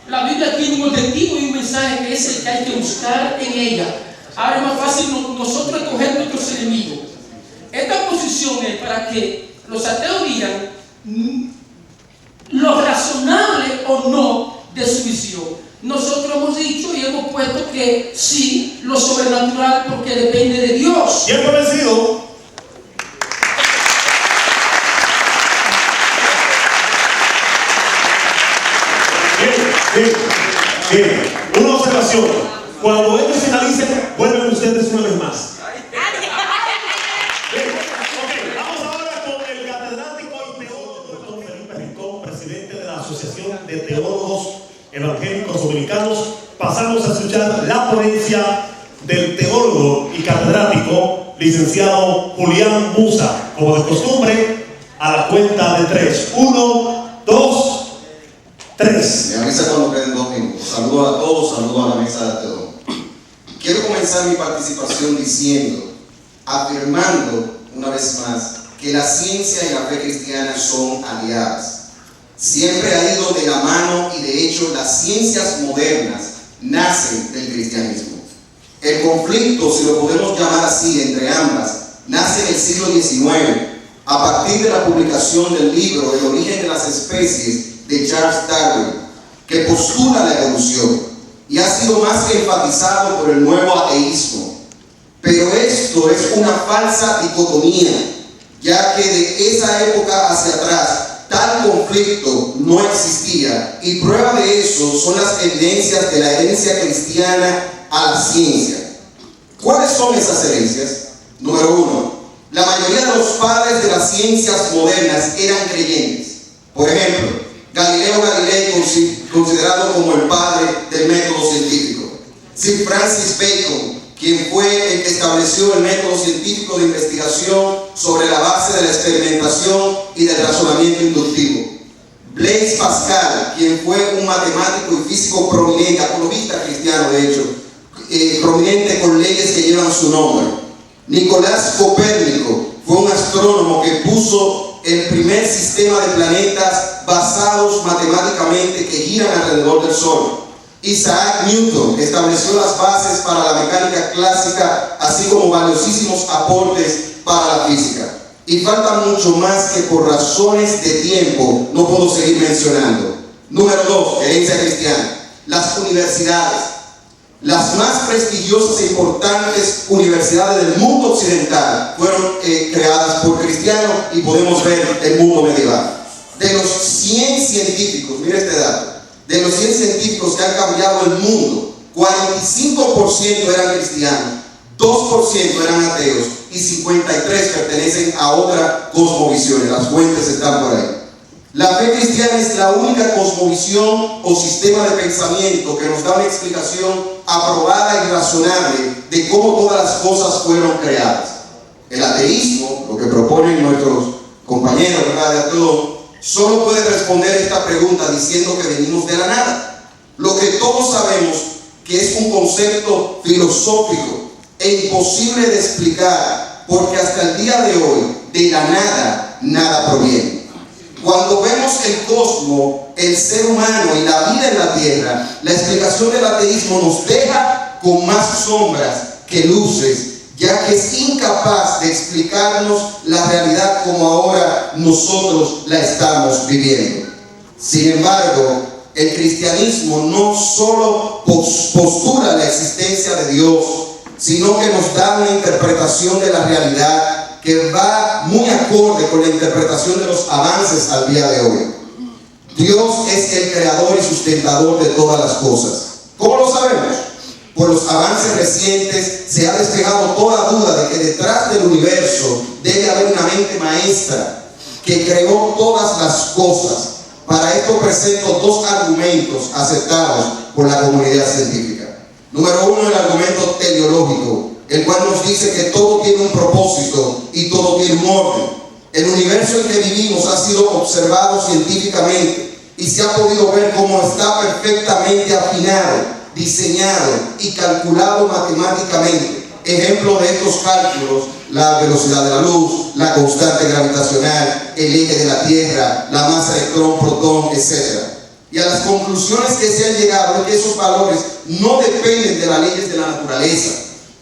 [SPEAKER 7] La Biblia tiene un objetivo y un mensaje que es el que hay que buscar en ella. Ahora es más fácil nosotros escoger nuestros enemigos. Esta posición es para que los ateos digan lo razonable o no de su visión. Nosotros hemos dicho y hemos puesto que sí, lo sobrenatural, porque depende de Dios.
[SPEAKER 1] ¿Quién fue vencido? Bien. Una observación. Cuando ellos finalicen, vuelven ustedes una vez más. Bien. Okay. Vamos ahora con el catedrático y teólogo doctor Felipe Rincón, presidente de la Asociación de Teólogos Evangélicos Dominicanos. Pasamos a escuchar la ponencia del teólogo y catedrático licenciado Julián Musa. Como de costumbre, a la cuenta de 3. 1, 2, 3.
[SPEAKER 8] Me avisa cuando queden 2 minutos. Saludos a todos, saludos a la mesa de teólogos. Quiero comenzar mi participación diciendo, afirmando una vez más, que la ciencia y la fe cristiana son aliadas. Siempre ha ido de la mano y de hecho las ciencias modernas nacen del cristianismo. El conflicto, si lo podemos llamar así, entre ambas, nace en el siglo XIX, a partir de la publicación del libro El origen de las especies de Charles Darwin, que postula la evolución y ha sido más que enfatizado por el nuevo ateísmo. Pero esto es una falsa dicotomía, ya que de esa época hacia atrás tal conflicto no existía, y prueba de eso son las evidencias de la herencia cristiana a la ciencia. ¿Cuáles son esas herencias? Número 1, la mayoría de los padres de las ciencias modernas eran creyentes. Por ejemplo, Galileo Galilei considerado como el padre del método científico. Sir Francis Bacon, quien fue el que estableció el método científico de investigación sobre la base de la experimentación y del razonamiento inductivo. Blaise Pascal, quien fue un matemático y físico prominente, apologista cristiano de hecho, prominente con leyes que llevan su nombre. Nicolás Copérnico fue un astrónomo que puso el primer sistema de planetas basados matemáticamente que giran alrededor del Sol. Isaac Newton estableció las bases para la mecánica clásica, así como valiosísimos aportes para la física. Y falta mucho más que por razones de tiempo no puedo seguir mencionando. Número 2, herencia cristiana. Las universidades. Las más prestigiosas e importantes universidades del mundo occidental fueron creadas por cristianos y podemos ver el mundo medieval. De los 100 científicos, mire este dato, de los 100 científicos que han cambiado el mundo, 45% eran cristianos, 2% eran ateos y 53% pertenecen a otra cosmovisión. Las fuentes están por ahí. La fe cristiana es la única cosmovisión o sistema de pensamiento que nos da una explicación aprobada y razonable de cómo todas las cosas fueron creadas. El ateísmo, lo que proponen nuestros compañeros, ¿verdad?, de ateo, solo puede responder esta pregunta diciendo que venimos de la nada. Lo que todos sabemos que es un concepto filosófico e imposible de explicar, porque hasta el día de hoy, de la nada, nada proviene. Cuando vemos el cosmos, el ser humano y la vida en la tierra, la explicación del ateísmo nos deja con más sombras que luces, ya que es incapaz de explicarnos la realidad como ahora nosotros la estamos viviendo. Sin embargo, el cristianismo no solo postula la existencia de Dios, sino que nos da una interpretación de la realidad que va muy acorde con la interpretación de los avances al día de hoy. Dios es el creador y sustentador de todas las cosas. ¿Cómo lo sabemos? Por los avances recientes se ha despejado toda duda de que detrás del universo debe haber una mente maestra que creó todas las cosas. Para esto presento dos argumentos aceptados por la comunidad científica. Número 1, el argumento teleológico, el cual nos dice que todo tiene un propósito y todo tiene un orden. El universo en que vivimos ha sido observado científicamente y se ha podido ver cómo está perfectamente afinado, diseñado y calculado matemáticamente. Ejemplo de estos cálculos: la velocidad de la luz, la constante gravitacional, el eje de la Tierra, la masa electrón, protón, etc. Y a las conclusiones que se han llegado es que esos valores no dependen de las leyes de la naturaleza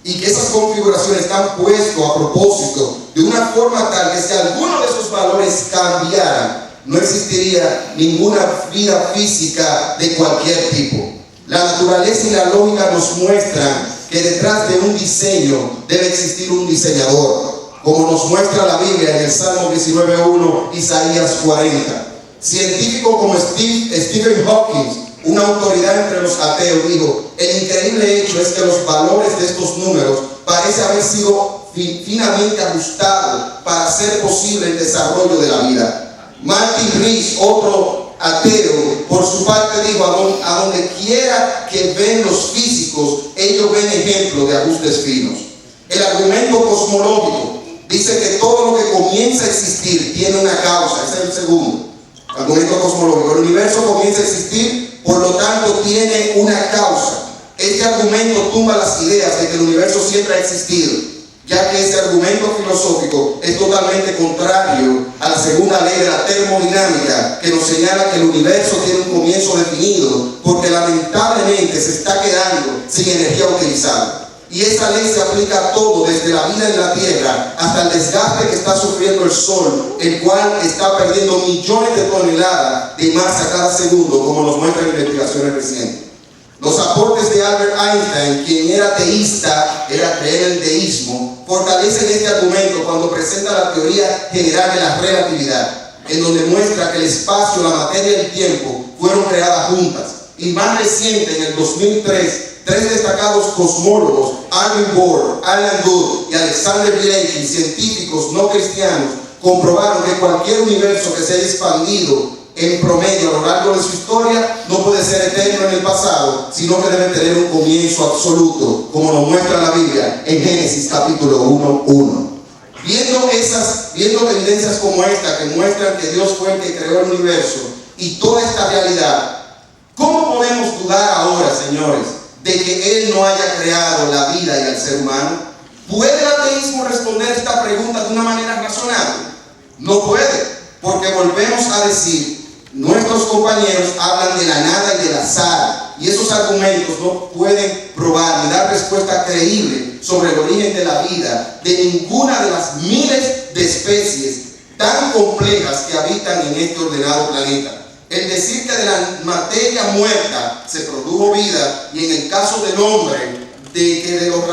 [SPEAKER 8] y que esas configuraciones están puestas a propósito de una forma tal que si alguno de esos valores cambiara, no existiría ninguna vida física de cualquier tipo. La naturaleza y la lógica nos muestran que detrás de un diseño debe existir un diseñador, como nos muestra la Biblia en el Salmo 19:1, Isaías 40. Científico como Stephen Hawking, una autoridad entre los ateos, dijo: el increíble hecho es que los valores de estos números parecen haber sido finamente ajustados para hacer posible el desarrollo de la vida. Martin Rees, otro ateo, por su parte dijo: a donde quiera que ven los físicos, ellos ven ejemplos de ajustes finos. El argumento cosmológico dice que todo lo que comienza a existir tiene una causa. Ese es el segundo argumento cosmológico. El universo comienza a existir, por lo tanto tiene una causa. Este argumento tumba las ideas de que el universo siempre ha existido, ya que este argumento filosófico es totalmente contrario a la segunda ley de la termodinámica, que nos señala que el universo tiene un comienzo definido, porque lamentablemente se está quedando sin energía utilizada. Y esa ley se aplica a todo, desde la vida en la Tierra hasta el desgaste que está sufriendo el Sol, el cual está perdiendo millones de toneladas de masa cada segundo, como nos muestran investigaciones recientes. Los aportes de Albert Einstein, quien era teísta, era creer en el deísmo, fortalecen este argumento cuando presenta la teoría general de la relatividad, en donde muestra que el espacio, la materia y el tiempo fueron creadas juntas. Y más reciente, en el 2003, tres destacados cosmólogos, Alvin Bohr, Alan Guth y Alexander Blake, científicos no cristianos, comprobaron que cualquier universo que se haya expandido en promedio a lo largo de su historia no puede ser eterno en el pasado, sino que debe tener un comienzo absoluto, como nos muestra la Biblia en Génesis capítulo 1:1. Viendo evidencias como esta que muestran que Dios fue el que creó el universo y toda esta realidad, ¿cómo podemos dudar ahora, señores, de que Él no haya creado la vida y al ser humano? ¿Puede el ateísmo responder esta pregunta de una manera razonable? No puede, porque volvemos a decir, nuestros compañeros hablan de la nada y del azar, y esos argumentos no pueden probar ni dar respuesta creíble sobre el origen de la vida de ninguna de las miles de especies tan complejas que habitan en este ordenado planeta. El decir que de la materia muerta se produjo vida, y en el caso del hombre, de que de lo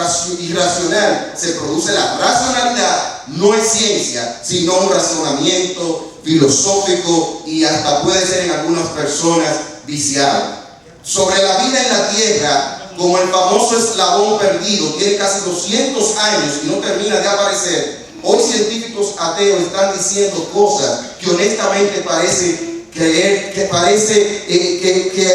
[SPEAKER 8] irracional se produce la racionalidad, no es ciencia, sino un razonamiento filosófico y hasta puede ser en algunas personas viciado. Sobre la vida en la tierra, como el famoso eslabón perdido, tiene casi 200 años y no termina de aparecer, hoy científicos ateos están diciendo cosas que honestamente parece que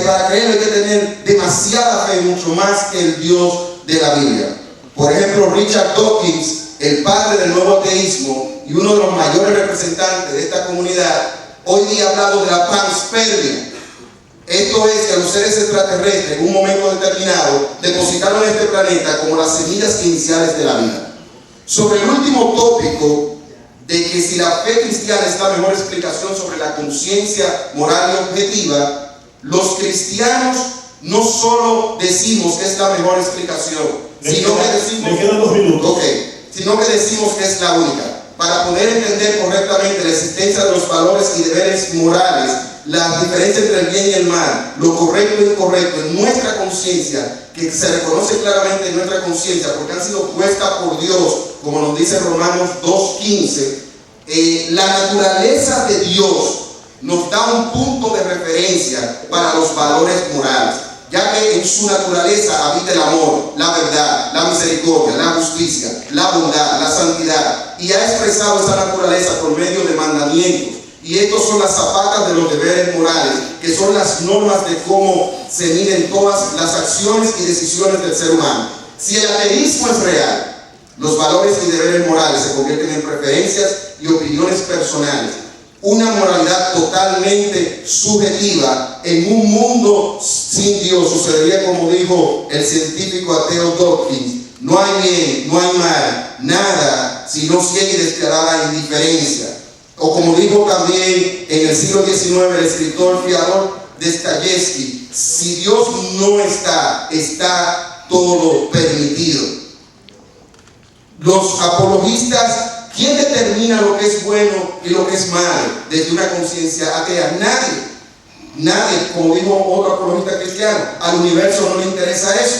[SPEAKER 8] para creerlo hay que tener demasiada fe, mucho más que el Dios de la Biblia. Por ejemplo, Richard Dawkins, el padre del nuevo ateísmo y uno de los mayores representantes de esta comunidad, hoy día ha hablado de la panspermia. Esto es que los seres extraterrestres en un momento determinado depositaron en este planeta como las semillas iniciales de la vida. Sobre el último tópico de que si la fe cristiana es la mejor explicación sobre la conciencia moral y objetiva, los cristianos no solo decimos que es la mejor explicación, sino que decimos que es la única. Para poder entender correctamente la existencia de los valores y deberes morales, la diferencia entre el bien y el mal, lo correcto e incorrecto en nuestra conciencia, que se reconoce claramente en nuestra conciencia porque han sido puestas por Dios, como nos dice Romanos 2:15, la naturaleza de Dios nos da un punto de referencia para los valores morales, ya que en su naturaleza habita el amor, la verdad, la misericordia, la justicia, la bondad, la santidad, y ha expresado esa naturaleza por medio de mandamientos. Y estos son las zapatas de los deberes morales, que son las normas de cómo se miden todas las acciones y decisiones del ser humano. Si el ateísmo es real, los valores y deberes morales se convierten en preferencias y opiniones personales. Una moralidad totalmente subjetiva en un mundo sin Dios sucedería como dijo el científico ateo Dawkins: no hay bien, no hay mal, nada, sino ciega y despiadada indiferencia. O como dijo también en el siglo XIX el escritor Fyodor Dostoyevsky: si Dios no está, está todo permitido. Los apologistas, ¿quién determina lo que es bueno y lo que es malo desde una conciencia atea? Nadie, como dijo otro apologista cristiano, al universo no le interesa eso,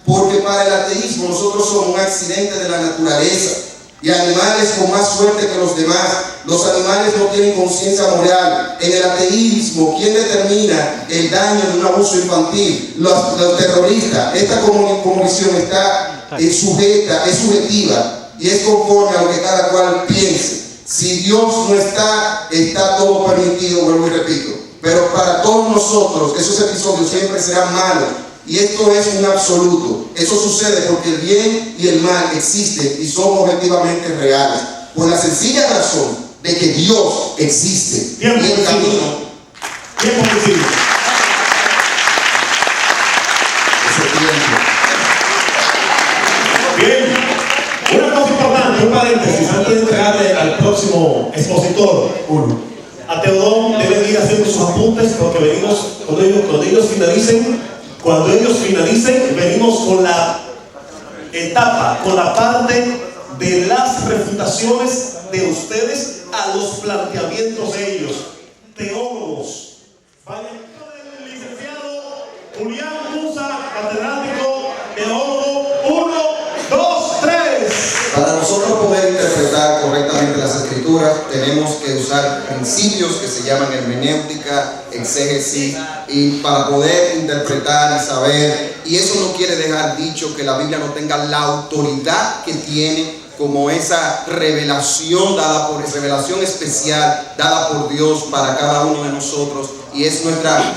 [SPEAKER 8] porque para el ateísmo nosotros somos un accidente de la naturaleza y animales con más suerte que los demás. Los animales no tienen conciencia moral. En el ateísmo, ¿quién determina el daño de un abuso infantil? Los terroristas. Esta convicción está sujeta, es subjetiva y es conforme a lo que cada cual piense. Si Dios no está, está todo permitido, vuelvo y repito. Pero para todos nosotros esos episodios siempre serán malos. Y esto es un absoluto. Eso sucede porque el bien y el mal existen y son objetivamente reales, por la sencilla razón de que Dios existe.
[SPEAKER 1] Tiempo
[SPEAKER 8] y el camino.
[SPEAKER 1] Tiempo vencido. Bien, una cosa importante, un paréntesis antes de entregarle al próximo expositor. A Teodón deben ir haciendo sus apuntes porque venimos, cuando ellos finalicen, venimos con la etapa, con la parte de las refutaciones de ustedes a los planteamientos de ellos. Teólogos. El licenciado Julián Musa, catedrático, teólogo, 1, 2, 3.
[SPEAKER 8] Para nosotros poder interpretar correctamente las escrituras, tenemos que usar principios que se llaman hermenéutica, exégesis, y para poder interpretar y saber, y eso no quiere dejar dicho que la Biblia no tenga la autoridad que tiene como esa revelación revelación especial dada por Dios para cada uno de nosotros, y es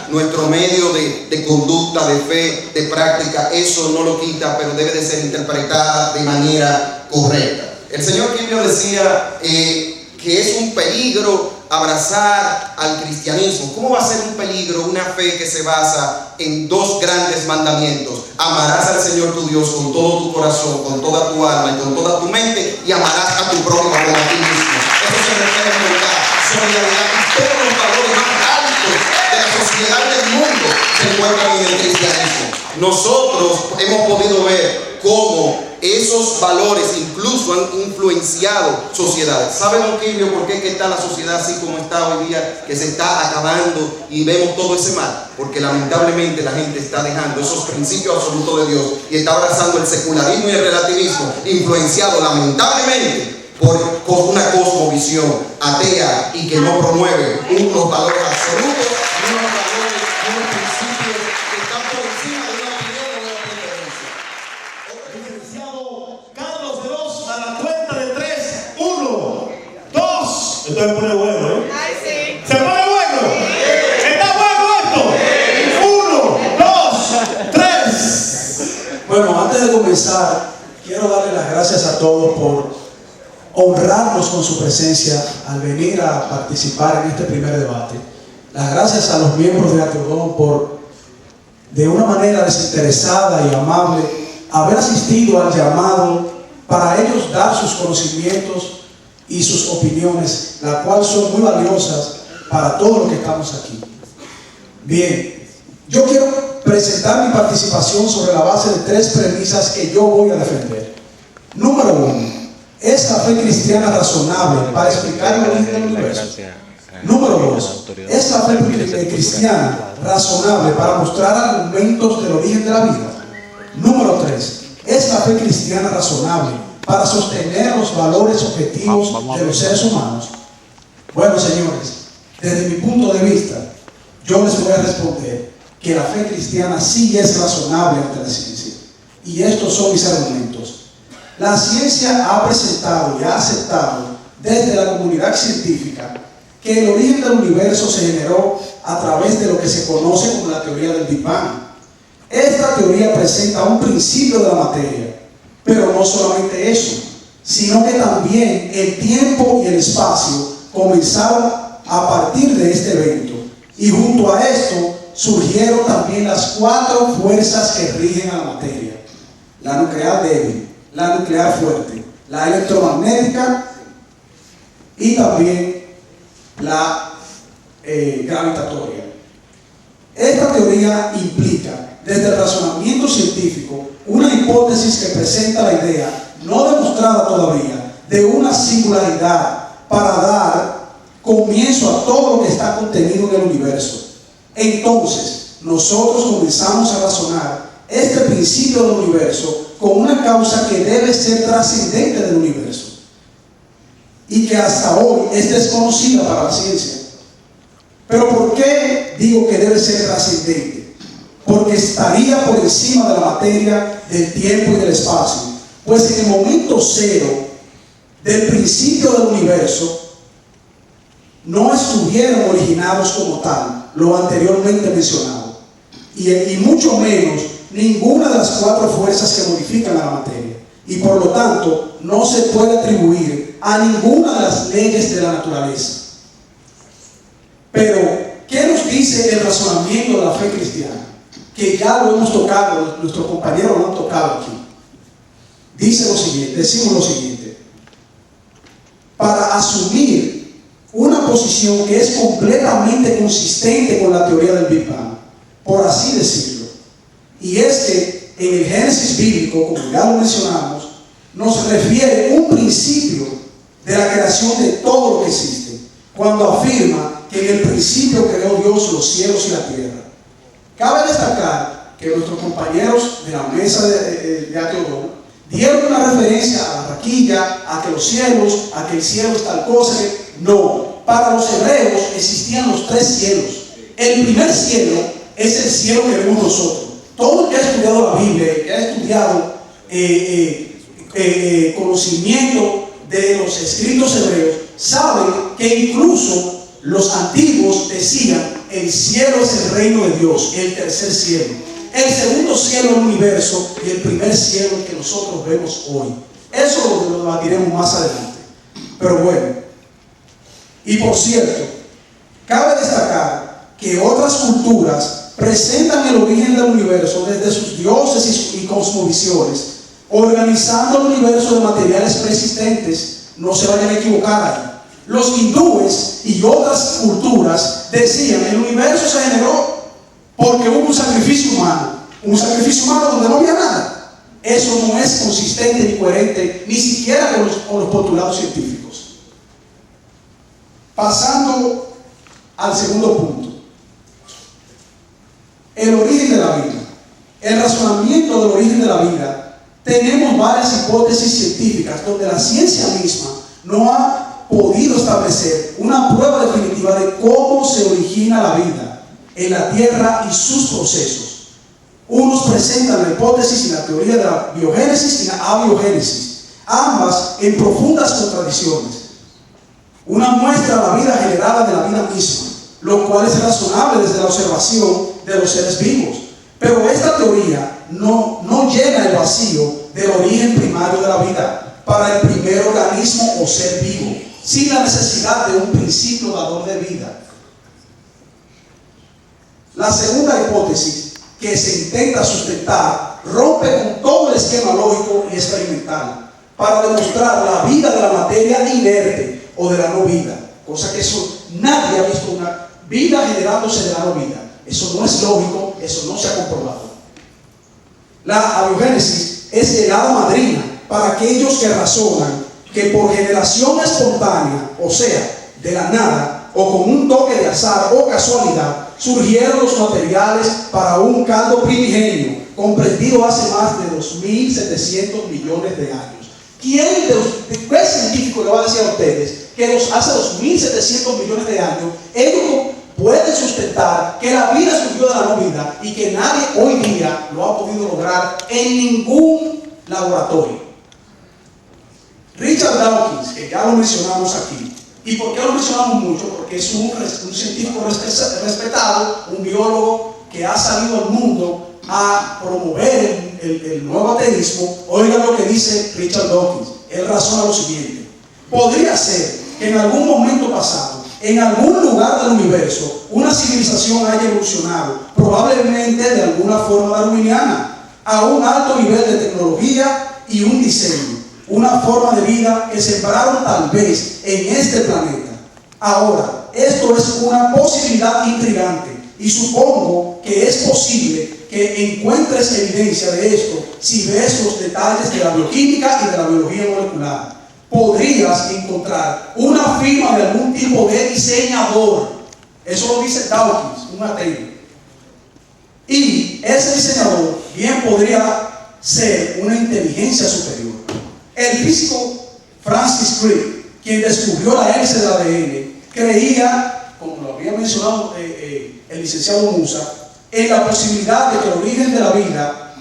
[SPEAKER 8] nuestro medio de conducta, de fe, de práctica. Eso no lo quita, pero debe de ser interpretada de manera correcta. El señor Quibio decía que es un peligro abrazar al cristianismo. ¿Cómo va a ser un peligro una fe que se basa en dos grandes mandamientos? Amarás al Señor tu Dios con todo tu corazón, con toda tu alma y con toda tu mente, y amarás a tu prójimo como a ti mismo. Eso se refiere a bondad, solidaridad, y todos los valores más altos de la sociedad del mundo se encuentran en el cristianismo. Nosotros hemos podido ver cómo esos valores incluso han influenciado sociedades. ¿Sabe, don Quibio, por qué es que está la sociedad así como está hoy día, que se está acabando y vemos todo ese mal? Porque lamentablemente la gente está dejando esos principios absolutos de Dios y está abrazando el secularismo y el relativismo, influenciado lamentablemente por una cosmovisión atea y que no promueve unos valores absolutos, unos valores, unos principios que están por encima de una opinión o de una preferencia.
[SPEAKER 1] Licenciado Carlos Veloz, a la cuenta de 3, 1, 2. Esto se pone bueno, ¿eh?
[SPEAKER 9] Ay, sí.
[SPEAKER 1] ¿Se pone bueno? Sí. ¿Está bueno esto? 1, 2, 3.
[SPEAKER 10] Bueno, antes de comenzar, quiero darle las gracias a todos por honrarnos con su presencia al venir a participar en este primer debate. Las gracias a los miembros de Ateodón por, de una manera desinteresada y amable, haber asistido al llamado para ellos dar sus conocimientos y sus opiniones, las cuales son muy valiosas para todos los que estamos aquí. Bien, yo quiero presentar mi participación sobre la base de 3 premisas que yo voy a defender. Número 1. ¿Es la fe cristiana razonable para explicar el origen del universo? Número 2. ¿Es la fe cristiana razonable para mostrar argumentos del origen de la vida? Número 3. ¿Es la fe cristiana razonable para sostener los valores objetivos de los seres humanos? Bueno, señores, desde mi punto de vista, yo les voy a responder que la fe cristiana sí es razonable ante la ciencia. Y estos son mis argumentos. La ciencia ha presentado y ha aceptado desde la comunidad científica que el origen del universo se generó a través de lo que se conoce como la teoría del Big Bang. Esta teoría presenta un principio de la materia, pero no solamente eso, sino que también el tiempo y el espacio comenzaron a partir de este evento, y junto a esto surgieron también las 4 fuerzas que rigen a la materia: la nuclear débil, la nuclear fuerte, la electromagnética y también la gravitatoria. Esta teoría implica, desde el razonamiento científico, una hipótesis que presenta la idea, no demostrada todavía, de una singularidad para dar comienzo a todo lo que está contenido en el universo. Entonces, nosotros comenzamos a razonar este principio del universo con una causa que debe ser trascendente del universo y que hasta hoy es desconocida para la ciencia. Pero ¿por qué digo que debe ser trascendente? Porque estaría por encima de la materia, del tiempo y del espacio. Pues en el momento cero del principio del universo no estuvieron originados como tal, lo anteriormente mencionado, y mucho menos ninguna de las 4 fuerzas que modifican a la materia, y por lo tanto no se puede atribuir a ninguna de las leyes de la naturaleza. Pero, ¿qué nos dice el razonamiento de la fe cristiana? Que ya lo hemos tocado, nuestros compañeros lo han tocado aquí. Decimos lo siguiente: para asumir una posición que es completamente consistente con la teoría del Big Bang, por así decirlo, y es que en el Génesis bíblico, como ya lo mencionamos, nos refiere un principio de la creación de todo lo que existe, cuando afirma que en el principio creó Dios los cielos y la tierra. Cabe destacar que nuestros compañeros de la mesa de Ateodón dieron una referencia a la raquilla, a que los cielos, a que el cielo es tal cosa. No, para los hebreos existían los 3 cielos. El primer cielo es el cielo que vemos nosotros. Todo el que ha estudiado la Biblia, que ha estudiado conocimiento de los escritos hebreos, saben que incluso los antiguos decían: el cielo es el reino de Dios, el tercer cielo. El segundo cielo es el universo y el primer cielo el que nosotros vemos hoy. Eso lo debatiremos más adelante. Pero bueno, y por cierto, cabe destacar que otras culturas presentan el origen del universo desde sus dioses y cosmovisiones, organizando el universo de materiales preexistentes. No se vayan a equivocar ahí. Los hindúes y otras culturas decían: el universo se generó porque hubo un sacrificio humano donde no había nada. Eso no es consistente ni coherente, ni siquiera con los postulados científicos. Pasando al segundo punto, el origen de la vida. El razonamiento del origen de la vida. Tenemos varias hipótesis científicas donde la ciencia misma no ha podido establecer una prueba definitiva de cómo se origina la vida en la Tierra y sus procesos. Unos presentan la hipótesis y la teoría de la biogénesis y la abiogénesis, ambas en profundas contradicciones. Una muestra la vida generada de la vida misma, lo cual es razonable desde la observación de los seres vivos. Pero esta teoría no llena el vacío del origen primario de la vida para el primer organismo o ser vivo, sin la necesidad de un principio dador de vida. La segunda hipótesis que se intenta sustentar rompe con todo el esquema lógico y experimental para demostrar la vida de la materia inerte o de la no vida, cosa que eso nadie ha visto, una vida generándose de la no vida. Eso no es lógico, eso no se ha comprobado. La abiogénesis es el hada madrina para aquellos que razonan que por generación espontánea, o sea, de la nada, o con un toque de azar o casualidad, surgieron los materiales para un caldo primigenio, comprendido hace más de 2.700 millones de años. ¿Quién qué científico le va a decir a ustedes que hace 2.700 millones de años ellos pueden sustentar que la vida surgió de la no vida y que nadie hoy día lo ha podido lograr en ningún laboratorio? Richard Dawkins, que ya lo mencionamos aquí. ¿Y por qué lo mencionamos mucho? Porque es un científico respetado, un biólogo que ha salido al mundo a promover el nuevo ateísmo. Oigan lo que dice Richard Dawkins. Él razona lo siguiente: podría ser que en algún momento pasado, en algún lugar del universo, una civilización haya evolucionado, probablemente de alguna forma darwiniana, a un alto nivel de tecnología y un diseño, una forma de vida que sembraron tal vez en este planeta. Ahora, esto es una posibilidad intrigante y supongo que es posible que encuentres evidencia de esto si ves los detalles de la bioquímica y de la biología molecular. Podrías encontrar una firma de algún tipo de diseñador. Eso lo dice Dawkins, un ateo. Y ese diseñador bien podría ser una inteligencia superior. El físico Francis Crick, quien descubrió la hélice del ADN, creía, como lo había mencionado el licenciado Musa, en la posibilidad de que el origen de la vida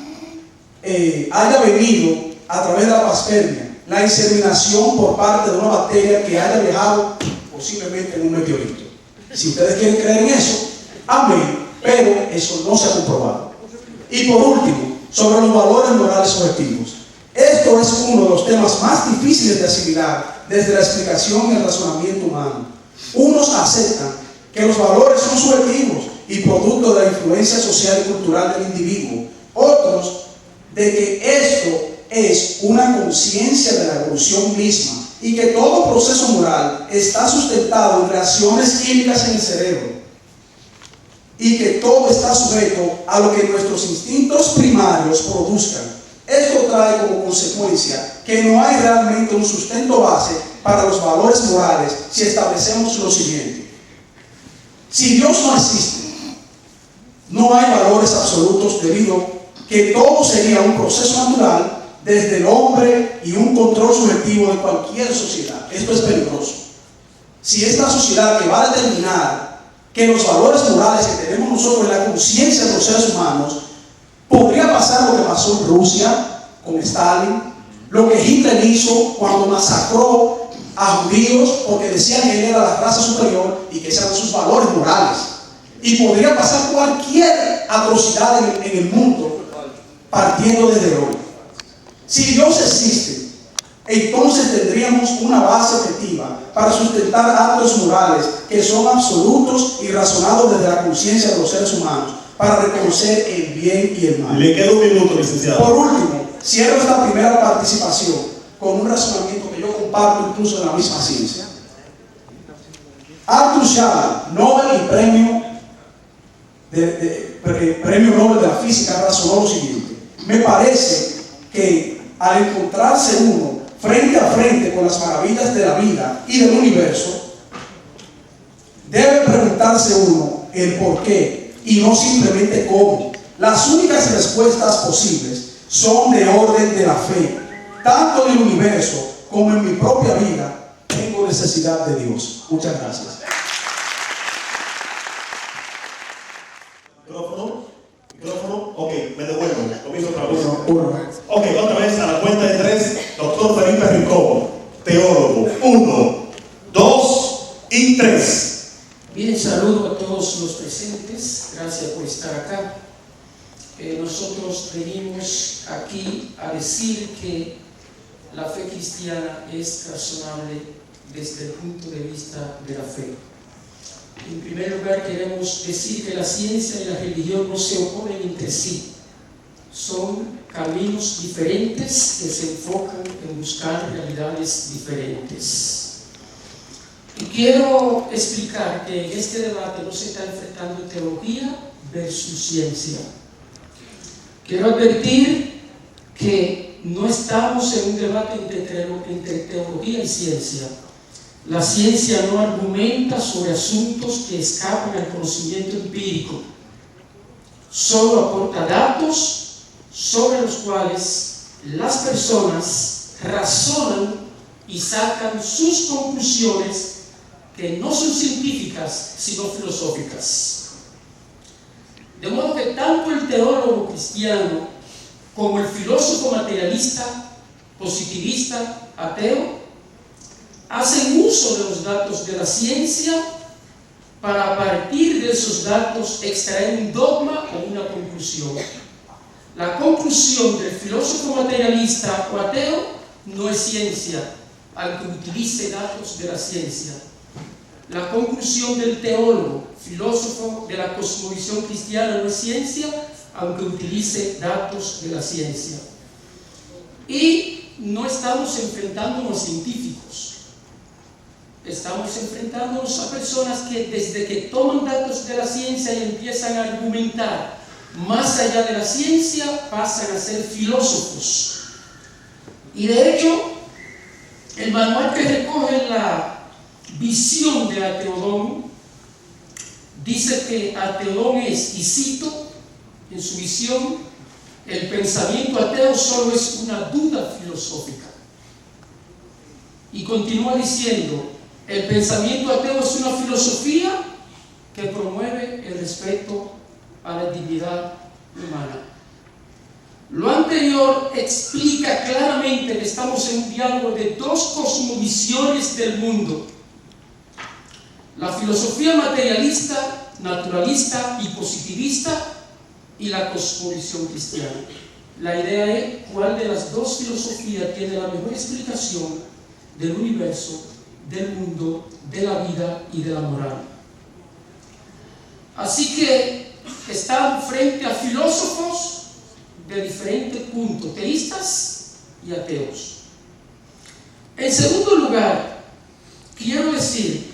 [SPEAKER 10] haya venido a través de la paspermia, la inseminación por parte de una bacteria que haya viajado posiblemente en un meteorito. Si ustedes quieren creer en eso, amén, pero eso no se ha comprobado. Y por último, sobre los valores morales objetivos. Esto es uno de los temas más difíciles de asimilar desde la explicación y el razonamiento humano. Unos aceptan que los valores son subjetivos y producto de la influencia social y cultural del individuo. Otros, de que esto es una conciencia de la evolución misma y que todo proceso moral está sustentado en reacciones químicas en el cerebro y que todo está sujeto a lo que nuestros instintos primarios produzcan. Esto trae como consecuencia que no hay realmente un sustento base para los valores morales si establecemos lo siguiente: si Dios no existe, no hay valores absolutos debido a que todo sería un proceso natural desde el hombre y un control subjetivo de cualquier sociedad. Esto es peligroso. Si esta sociedad que va a determinar que los valores morales que tenemos nosotros en la conciencia de los seres humanos, podría pasar lo que pasó en Rusia con Stalin, lo que Hitler hizo cuando masacró a judíos porque decían que él era la raza superior y que esos eran sus valores morales. Y podría pasar cualquier atrocidad en el mundo partiendo desde hoy. Si Dios existe, entonces tendríamos una base objetiva para sustentar actos morales que son absolutos y razonados desde la conciencia de los seres humanos para reconocer el bien y el mal.
[SPEAKER 1] Le queda un minuto, licenciado.
[SPEAKER 10] Por último, cierro esta primera participación con un razonamiento que yo comparto incluso en la misma ciencia. Arthur Schade, Nobel y Premio Nobel de la Física, razonó lo siguiente: me parece que al encontrarse uno frente a frente con las maravillas de la vida y del universo, debe preguntarse uno el por qué y no simplemente cómo. Las únicas respuestas posibles son de orden de la fe. Tanto en el universo como en mi propia vida tengo necesidad de Dios. Muchas gracias.
[SPEAKER 1] Micrófono. Ok, me devuelvo. Comienzo otra vez.
[SPEAKER 10] Uno.
[SPEAKER 1] Ok, otra vez a la cuenta de 3. Doctor Felipe Rincón, teólogo. 1, 2 y 3.
[SPEAKER 7] Bien, saludo a todos los presentes. Gracias por estar acá. Nosotros venimos aquí a decir que la fe cristiana es razonable desde el punto de vista de la fe. En primer lugar, queremos decir que la ciencia y la religión no se oponen entre sí. Son caminos diferentes que se enfocan en buscar realidades diferentes. Y quiero explicar que en este debate no se está enfrentando teología versus ciencia. Quiero advertir que no estamos en un debate entre teología y ciencia. La ciencia no argumenta sobre asuntos que escapan al conocimiento empírico. Solo aporta datos sobre los cuales las personas razonan y sacan sus conclusiones, que no son científicas sino filosóficas. De modo que tanto el teólogo cristiano como el filósofo materialista, positivista, ateo, hacen uso de los datos de la ciencia para, a partir de esos datos, extraer un dogma o una conclusión. La conclusión del filósofo materialista o ateo no es ciencia, aunque utilice datos de la ciencia. La conclusión del teólogo, filósofo de la cosmovisión cristiana, no es ciencia, aunque utilice datos de la ciencia. Y no estamos enfrentándonos a científicos. Estamos enfrentándonos a personas que desde que toman datos de la ciencia y empiezan a argumentar más allá de la ciencia, pasan a ser filósofos. Y de hecho, el manual que recoge la visión de Ateodón dice que Ateodón es, y cito en su visión, el pensamiento ateo solo es una duda filosófica. Y continúa diciendo, el pensamiento ateo es una filosofía que promueve el respeto a la dignidad humana. Lo anterior explica claramente que estamos en un diálogo de dos cosmovisiones del mundo: la filosofía materialista, naturalista y positivista, y la cosmovisión cristiana. La idea es cuál de las dos filosofías tiene la mejor explicación del universo, del mundo, de la vida y de la moral. Así que están frente a filósofos de diferentes puntos, teístas y ateos. En segundo lugar, quiero decir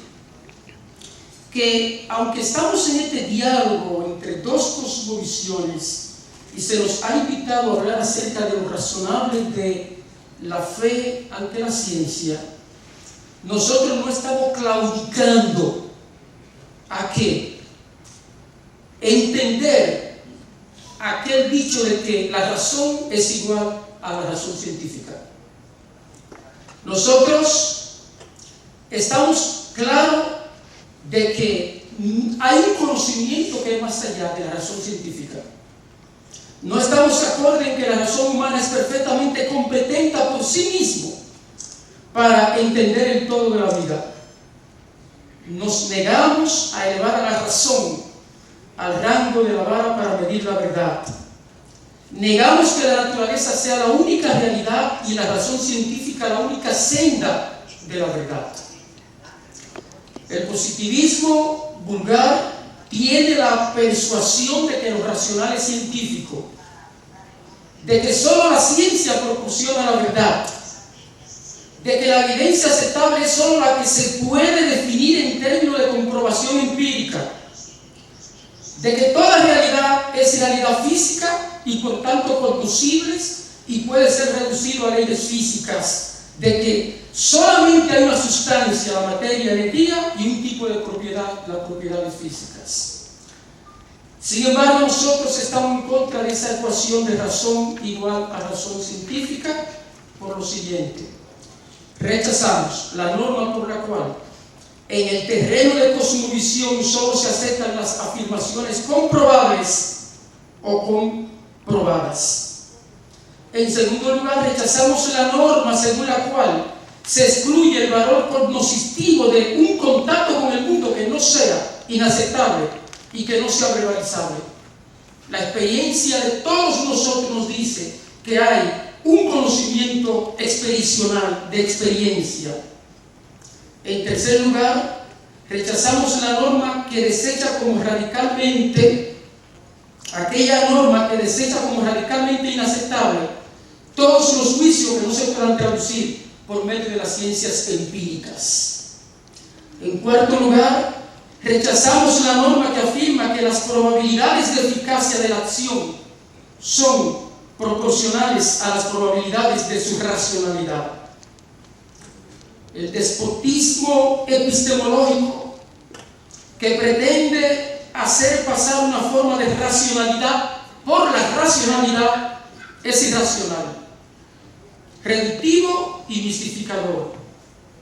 [SPEAKER 7] que aunque estamos en este diálogo entre dos cosmovisiones y se nos ha invitado a hablar acerca de lo razonable de la fe ante la ciencia, nosotros no estamos claudicando a qué entender aquel dicho de que la razón es igual a la razón científica. Nosotros estamos claros de que hay un conocimiento que es más allá de la razón científica. No estamos de acuerdo en que la razón humana es perfectamente competente por sí mismo para entender el todo de la vida. Nos negamos a elevar a la razón al rango de la vara para medir la verdad. Negamos que la naturaleza sea la única realidad y la razón científica la única senda de la verdad. El positivismo vulgar tiene la persuasión de que lo racional es científico, de que solo la ciencia proporciona la verdad, de que la evidencia aceptable es solo la que se puede definir en términos de comprobación empírica, de que toda realidad es realidad física y por tanto conducible y puede ser reducido a leyes físicas, de que solamente hay una sustancia, la materia, energía y un tipo de propiedad, las propiedades físicas. Sin embargo, nosotros estamos en contra de esa ecuación de razón igual a razón científica por lo siguiente. Rechazamos la norma por la cual en el terreno de cosmovisión solo se aceptan las afirmaciones comprobables o comprobadas. En segundo lugar, rechazamos la norma según la cual se excluye el valor cognoscitivo de un contacto con el mundo que no sea inaceptable y que no sea verbalizable. La experiencia de todos nosotros nos dice que hay un conocimiento expericional de experiencia. En tercer lugar, rechazamos la norma que desecha como radicalmente, aquella norma que desecha como radicalmente inaceptable todos los juicios que no se puedan traducir por medio de las ciencias empíricas. En cuarto lugar, rechazamos la norma que afirma que las probabilidades de eficacia de la acción son proporcionales a las probabilidades de su racionalidad. El despotismo epistemológico que pretende hacer pasar una forma de racionalidad por la racionalidad es irracional, reductivo y mistificador,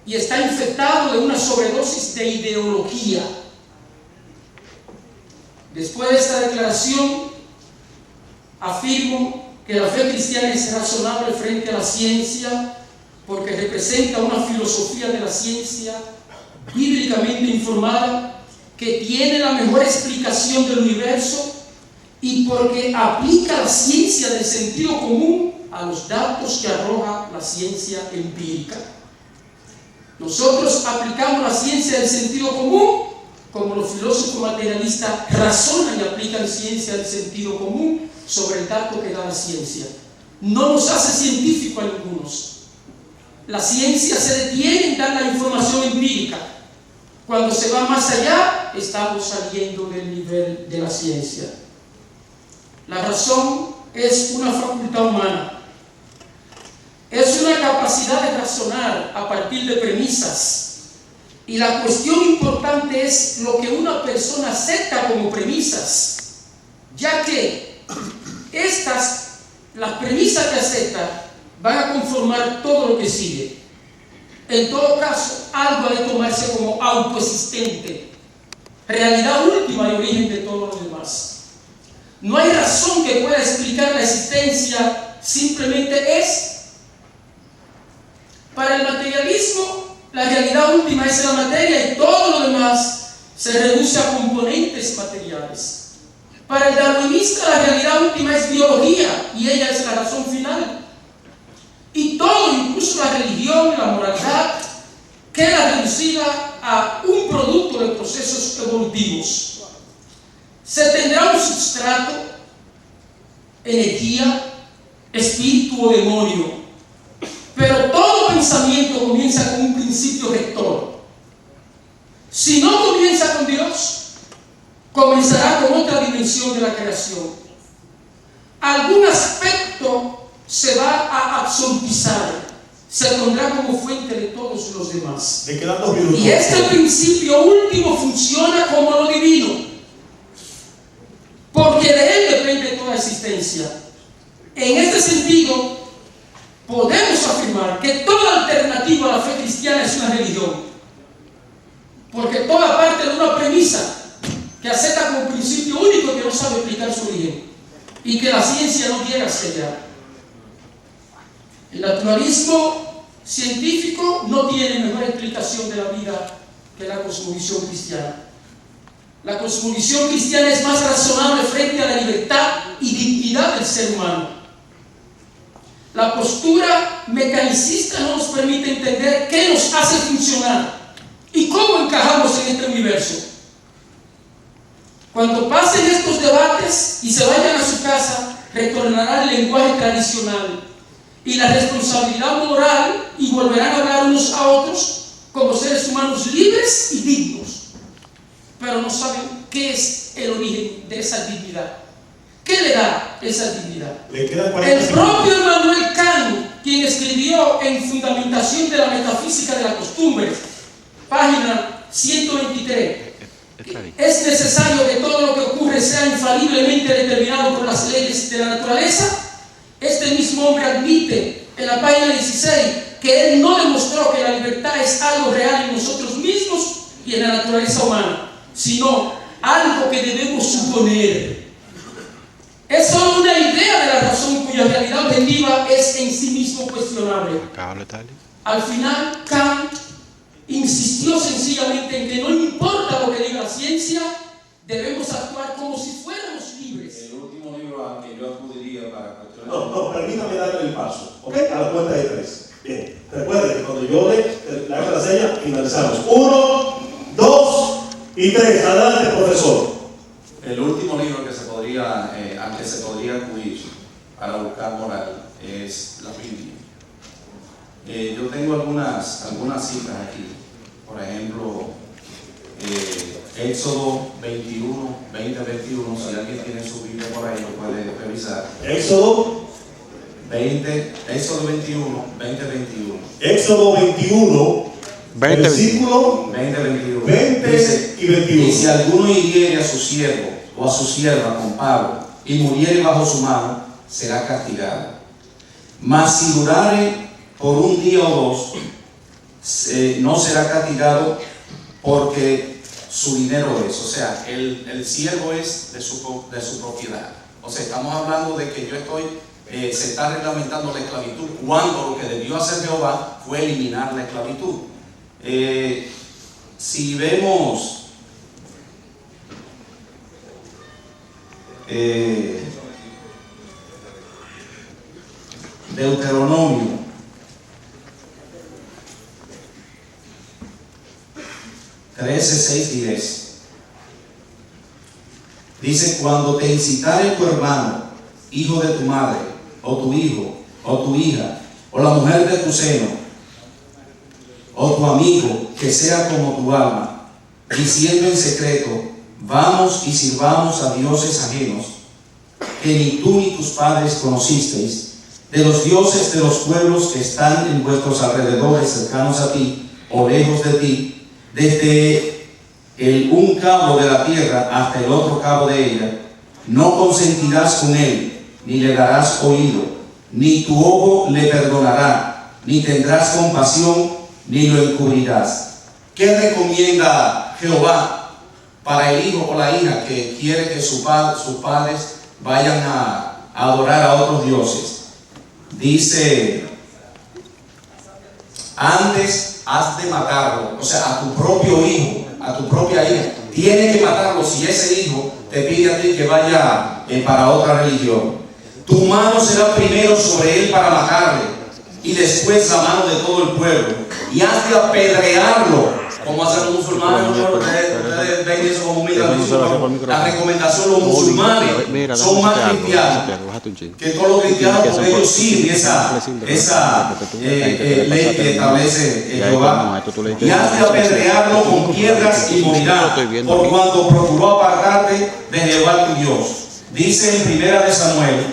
[SPEAKER 7] y está infectado de una sobredosis de ideología. Después de esta declaración, afirmo que la fe cristiana es razonable frente a la ciencia porque representa una filosofía de la ciencia bíblicamente informada que tiene la mejor explicación del universo y porque aplica la ciencia del sentido común a los datos que arroja la ciencia empírica. Nosotros aplicamos la ciencia del sentido común como los filósofos materialistas razonan y aplican ciencia del sentido común sobre el dato que da la ciencia. No nos hace científicos a ningunos. La ciencia se detiene en dar la información empírica. Cuando se va más allá, estamos saliendo del nivel de la ciencia. La razón es una facultad humana. Es una capacidad de razonar a partir de premisas. Y la cuestión importante es lo que una persona acepta como premisas, ya que las premisas que acepta, van a conformar todo lo que sigue. En todo caso, algo ha de tomarse como autoexistente, realidad última y origen de todo lo demás. No hay razón que pueda explicar la existencia, simplemente es. Para el materialismo, la realidad última es la materia y todo lo demás se reduce a componentes materiales. Para el darwinista, la realidad última es biología y ella es la razón final. Y todo, incluso la religión, la moralidad, queda reducida a un producto de procesos evolutivos. Se tendrá un substrato, energía, espíritu o demonio, pero todo pensamiento comienza con un principio rector. Si no comienza con Dios, comenzará con otra dimensión de la creación. Algún aspecto se va a absolutizar, se pondrá como fuente de todos los demás.
[SPEAKER 1] ¿De qué dan 2 minutos?
[SPEAKER 7] Y este principio último funciona como lo divino, porque de él depende toda existencia. En este sentido, podemos afirmar que toda alternativa a la fe cristiana es una religión, porque toda parte de una premisa que acepta como principio único que no sabe explicar su origen. y que la ciencia no llega hacia allá. El naturalismo científico no tiene mejor explicación de la vida que la cosmovisión cristiana. La cosmovisión cristiana es más razonable frente a la libertad y dignidad del ser humano. La postura mecanicista no nos permite entender qué nos hace funcionar y cómo encajamos en este universo. Cuando pasen estos debates y se vayan a su casa, retornará el lenguaje tradicional y la responsabilidad moral y volverán a hablar unos a otros como seres humanos libres y dignos, pero no saben qué es el origen de esa dignidad. ¿Qué le da esa dignidad? El propio Immanuel Kant, quien escribió en Fundamentación de la Metafísica de la Costumbre, página 123, es necesario que todo lo que ocurre sea infaliblemente determinado por las leyes de la naturaleza. Este mismo hombre admite en la página 16 que él no demostró que la libertad es algo real en nosotros mismos y en la naturaleza humana, sino algo que debemos suponer. Es solo una idea de la razón cuya realidad objetiva es en sí mismo cuestionable. Al final, Kant insistió sencillamente en que no importa lo que diga la ciencia, debemos actuar como si fuéramos libres.
[SPEAKER 4] El último libro al que yo acudiría para cuestionar...
[SPEAKER 1] No, permítame darle el paso, ¿ok? A la cuenta de 3. Bien, recuerden que cuando yo le haga la seña, finalizamos. 1, 2 y 3. Adelante, profesor.
[SPEAKER 4] El último libro que se podría, al que se podría acudir para buscar moral es la Biblia. Yo tengo algunas citas aquí. Por ejemplo, Éxodo 21, 20-21. Si alguien tiene su Biblia por ahí, lo puede revisar.
[SPEAKER 1] Éxodo
[SPEAKER 4] 21, 20-21.
[SPEAKER 1] Éxodo 21, versículo
[SPEAKER 4] 20-21.
[SPEAKER 1] 20 y 21.
[SPEAKER 4] Y si alguno hiriere a su siervo o a su sierva con palo y muriere bajo su mano, será castigado. Mas si durare por un día o dos, no será castigado, porque su dinero es, o sea, el siervo es de su propiedad. O sea, estamos hablando de que se está reglamentando la esclavitud, cuando lo que debió hacer Jehová fue eliminar la esclavitud. Si vemos Deuteronomio 13, 6 y 10, dice: cuando te incitare tu hermano, hijo de tu madre, o tu hijo, o tu hija, o la mujer de tu seno, o tu amigo, que sea como tu alma, diciendo en secreto: vamos y sirvamos a dioses ajenos, que ni tú ni tus padres conocisteis, de los dioses de los pueblos que están en vuestros alrededores, cercanos a ti, o lejos de ti, desde un cabo de la tierra hasta el otro cabo de ella, no consentirás con él, ni le darás oído, ni tu ojo le perdonará, ni tendrás compasión, ni lo encubrirás. ¿Qué recomienda Jehová para el hijo o la hija que quiere que sus padres vayan a adorar a otros dioses? Dice: antes has de matarlo, o sea, a tu propio hijo, a tu propia hija, tienes que matarlo si ese hijo te pide a ti que vaya para otra religión. Tu mano será primero sobre él para matarle, y después la mano de todo el pueblo, y has de apedrearlo, como hacen los musulmanes. Ustedes ven eso como muy tradicional. La recomendación: los musulmanes son más cristianos que todos los cristianos, porque ellos siguen esa ley que establece Jehová. Y has de apedrearlo con piedras y morirá, por cuanto procuró apartarte de Jehová tu Dios. Dice en 1 Samuel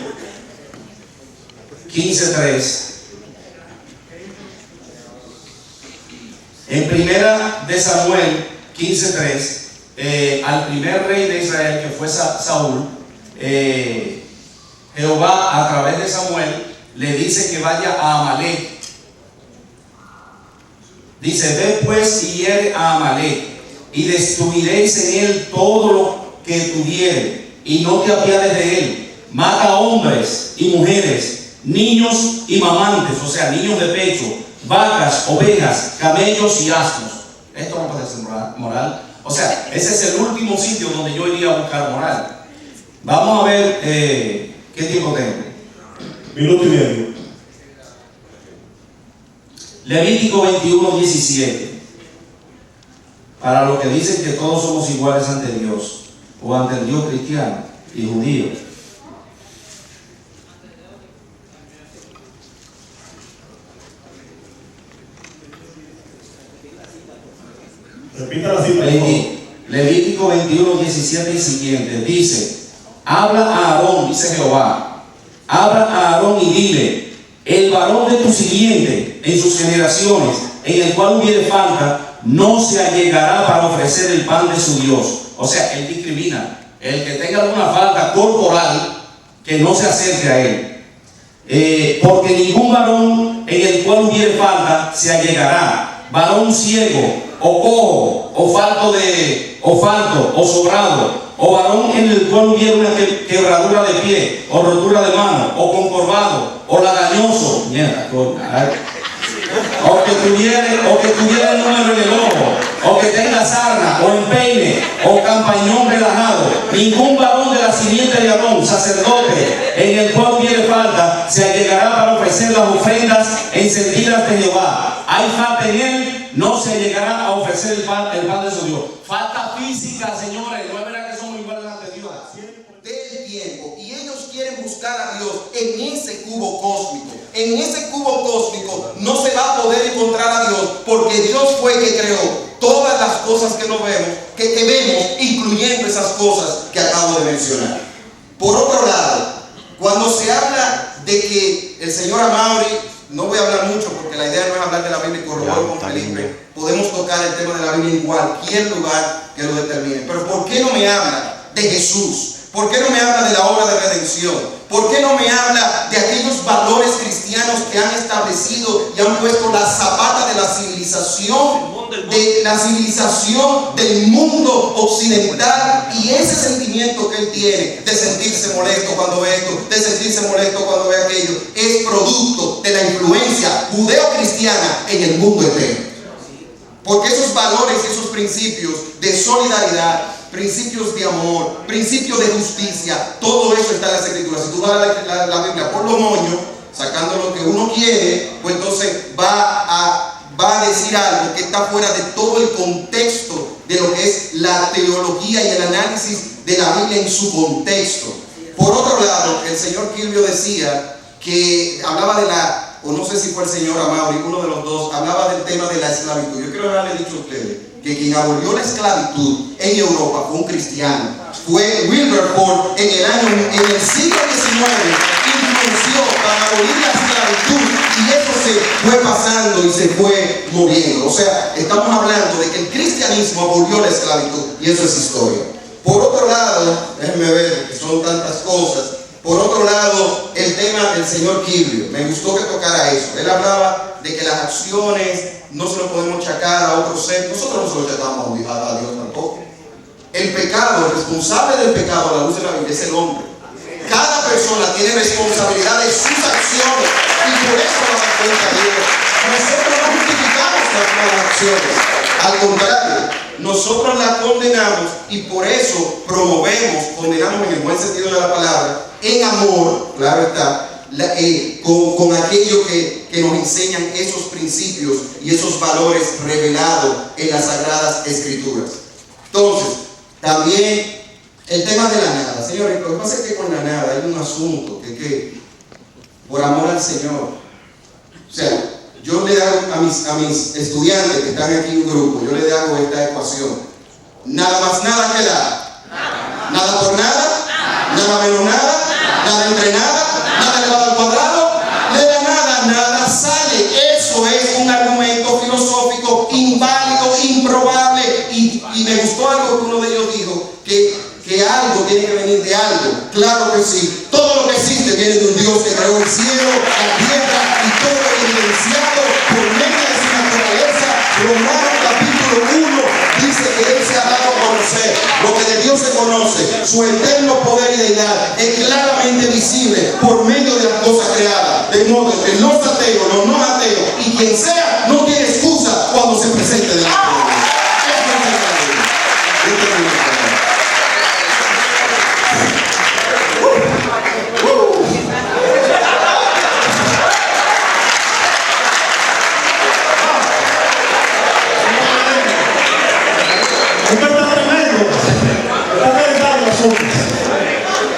[SPEAKER 4] 15:3. En 1 Samuel 15:3, al primer rey de Israel, que fue Saúl, Jehová a través de Samuel le dice que vaya a Amalek. Dice: ve pues y hiere a Amalek, y destruiréis en él todo lo que tuviere, y no te apiades de él, mata hombres y mujeres, niños y mamantes, o sea, niños de pecho, vacas, ovejas, camellos y asnos. Esto no puede ser moral. O sea, ese es el último sitio donde yo iría a buscar moral. Vamos a ver qué tiempo tengo.
[SPEAKER 1] Minuto y medio.
[SPEAKER 4] Levítico 21:17. Para los que dicen que todos somos iguales ante Dios, o ante el Dios cristiano y judío.
[SPEAKER 1] Repita la cita.
[SPEAKER 4] Levítico 21:17 y siguiente. Dice: habla a Aarón, dice Jehová, habla a Aarón y dile: el varón de tu simiente en sus generaciones, en el cual hubiere falta, no se allegará para ofrecer el pan de su Dios. O sea, él discrimina. El que tenga alguna falta corporal, que no se acerque a él. Porque ningún varón en el cual hubiere falta se allegará. Varón ciego, o cojo, o falto, o sobrado, o varón en el cual hubiera una quebradura de pie, o rotura de mano, o concorvado, o lagañoso, o que tuviera el número en el ojo, o que tenga sarna, o empeine, o campañón relajado. Ningún varón de la simiente de Aarón, sacerdote, en el cual hubiere falta, se allegará para ofrecer las ofrendas encendidas de Jehová. Hay falta en él, no se llegará a ofrecer el pan de su Dios. Falta física, señores, no es verdad que somos iguales ante Dios.
[SPEAKER 8] Del tiempo, y ellos quieren buscar a Dios en ese cubo cósmico. En ese cubo cósmico no se va a poder encontrar a Dios, porque Dios fue que creó todas las cosas que nos vemos, que vemos, incluyendo esas cosas que acabo de mencionar. Por otro lado, cuando se habla de que el señor Amaury, no voy a hablar mucho porque la idea no es hablar de la Biblia y corroborar con Felipe, podemos tocar el tema de la Biblia en cualquier lugar que lo determine. Pero ¿por qué no me habla de Jesús? ¿Por qué no me habla de la obra de redención? ¿Por qué no me habla de aquellos valores cristianos que han establecido y han puesto la zapata de la civilización del mundo occidental? Y ese sentimiento que él tiene de sentirse molesto cuando ve esto, de sentirse molesto cuando ve aquello, es producto de la influencia judeo-cristiana en el mundo entero. Porque esos valores y esos principios de solidaridad, principios de amor, principios de justicia, todo eso está en las Escrituras. Si tú vas a la Biblia por los moños, sacando lo que uno quiere, pues entonces va a decir algo que está fuera de todo el contexto de lo que es la teología y el análisis de la Biblia en su contexto. Por otro lado, el señor Kilvio decía que hablaba o no sé si fue el señor Amaury, uno de los dos, hablaba del tema de la esclavitud. Yo quiero haberle dicho a ustedes que quien abolió la esclavitud en Europa fue un cristiano. Fue Wilberforce en el siglo XIX, influenció para abolir la esclavitud, y eso se fue pasando y se fue moviendo. O sea, estamos hablando de que el cristianismo abolió la esclavitud, y eso es historia. Por otro lado, déjenme ver, que son tantas cosas. Por otro lado, el tema del señor Kilvio, me gustó que tocara eso. Él hablaba de que las acciones no se lo podemos achacar a otro ser. Nosotros no se lo achacamos a Dios tampoco. El pecado, el responsable del pecado a la luz de la Biblia es el hombre. Cada persona tiene responsabilidad de sus acciones, y por eso nos da cuenta Dios. Nosotros no justificamos las acciones, al contrario, nosotros las condenamos, y por eso condenamos en el buen sentido de la palabra, en amor, claro está, con aquello que nos enseñan esos principios y esos valores revelados en las Sagradas Escrituras. Entonces, también el tema de la nada. Señores, lo que pasa es que con la nada hay un asunto que por amor al Señor, o sea, yo le hago a mis estudiantes que están aquí en un grupo, yo les hago esta ecuación: nada más nada que nada, nada por nada, nada menos nada, nada entre nada, nada elevado al cuadrado, de la nada nada sale. Eso es un argumento filosófico inválido, improbable, y me gustó algo que uno de ellos dijo, que algo tiene que venir de algo. Claro que sí, todo lo que existe viene de un Dios que creó el cielo, la tierra y todo lo evidenciado por medio de su naturaleza. Romanos capítulo 1 dice que Él se ha dado a conocer. Lo que de Dios se conoce reconoce. Su eterno poder y deidad es claramente visible por medio de las cosas creadas. De modo que los ateos, los no ateos y quien sea no tiene excusa cuando se presente delante de Dios.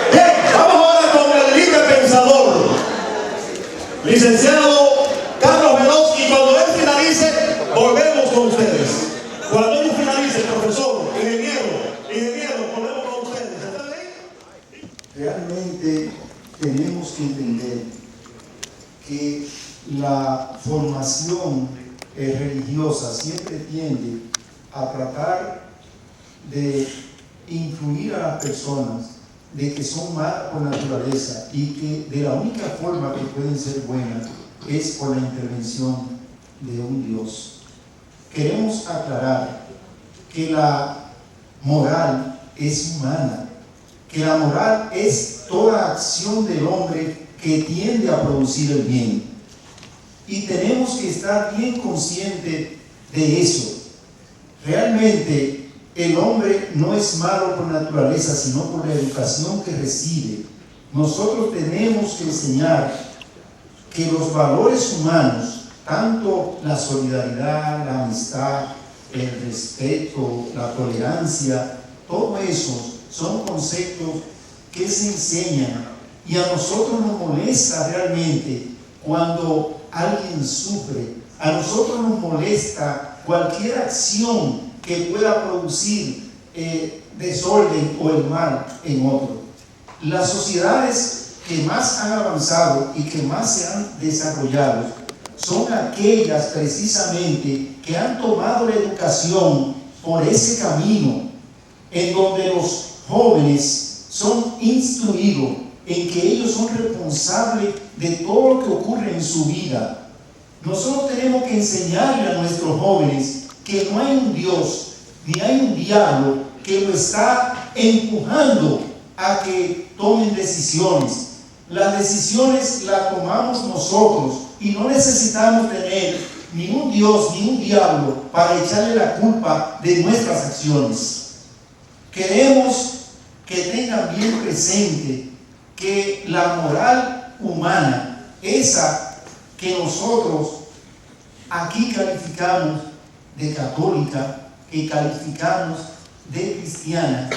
[SPEAKER 1] Bien, vamos ahora con el libre pensador, licenciado Carlos Veloz, y cuando él finalice, volvemos con ustedes. Cuando él finalice, profesor, ingeniero, volvemos con ustedes. ¿Está bien?
[SPEAKER 3] Realmente tenemos que entender que la formación religiosa siempre tiende a tratar de influir a las personas de que son malas por naturaleza y que de la única forma que pueden ser buenas es por la intervención de un Dios. Queremos aclarar que la moral es humana, que la moral es toda acción del hombre que tiende a producir el bien. Y tenemos que estar bien conscientes de eso. Realmente el hombre no es malo por naturaleza, sino por la educación que recibe. Nosotros tenemos que enseñar que los valores humanos, tanto la solidaridad, la amistad, el respeto, la tolerancia, todo eso son conceptos que se enseñan, y a nosotros nos molesta realmente cuando alguien sufre. A nosotros nos molesta cualquier acción que pueda producir desorden o el mal en otro. Las sociedades que más han avanzado y que más se han desarrollado son aquellas precisamente que han tomado la educación por ese camino, en donde los jóvenes son instruidos en que ellos son responsables de todo lo que ocurre en su vida. Nosotros tenemos que enseñarle a nuestros jóvenes que no hay un Dios ni hay un diablo que lo está empujando a que tomen decisiones. Las decisiones las tomamos nosotros y no necesitamos tener ni un Dios ni un diablo para echarle la culpa de nuestras acciones. Queremos que tengan bien presente que la moral humana, esa que nosotros aquí calificamos de católica, que calificamos de cristiana,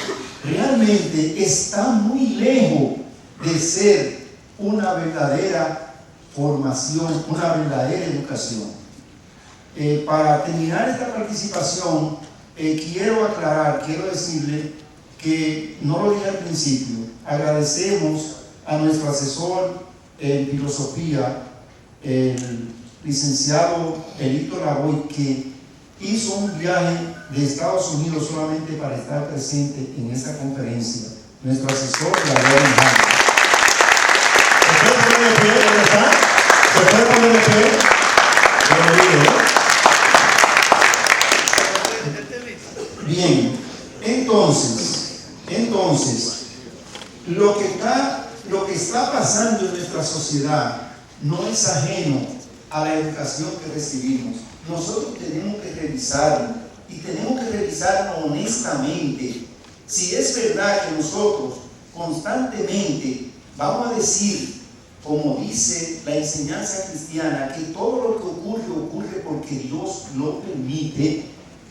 [SPEAKER 3] realmente está muy lejos de ser una verdadera formación, una verdadera educación. Para terminar esta participación, quiero decirle que no lo dije al principio. Agradecemos a nuestro asesor en filosofía, el licenciado Elito Lavoy, que hizo un viaje de Estados Unidos solamente para estar presente en esta conferencia. Nuestro asesor, Lavoy.
[SPEAKER 1] ¿Se puede poner de pie? ¿Dónde está? ¿Se puede poner de pie?
[SPEAKER 3] Bien, entonces, lo que está pasando en nuestra sociedad no es ajeno a la educación que recibimos. Nosotros tenemos que revisarlo, y tenemos que revisarlo honestamente. Si es verdad que nosotros constantemente vamos a decir, como dice la enseñanza cristiana, que todo lo que ocurre porque Dios lo permite,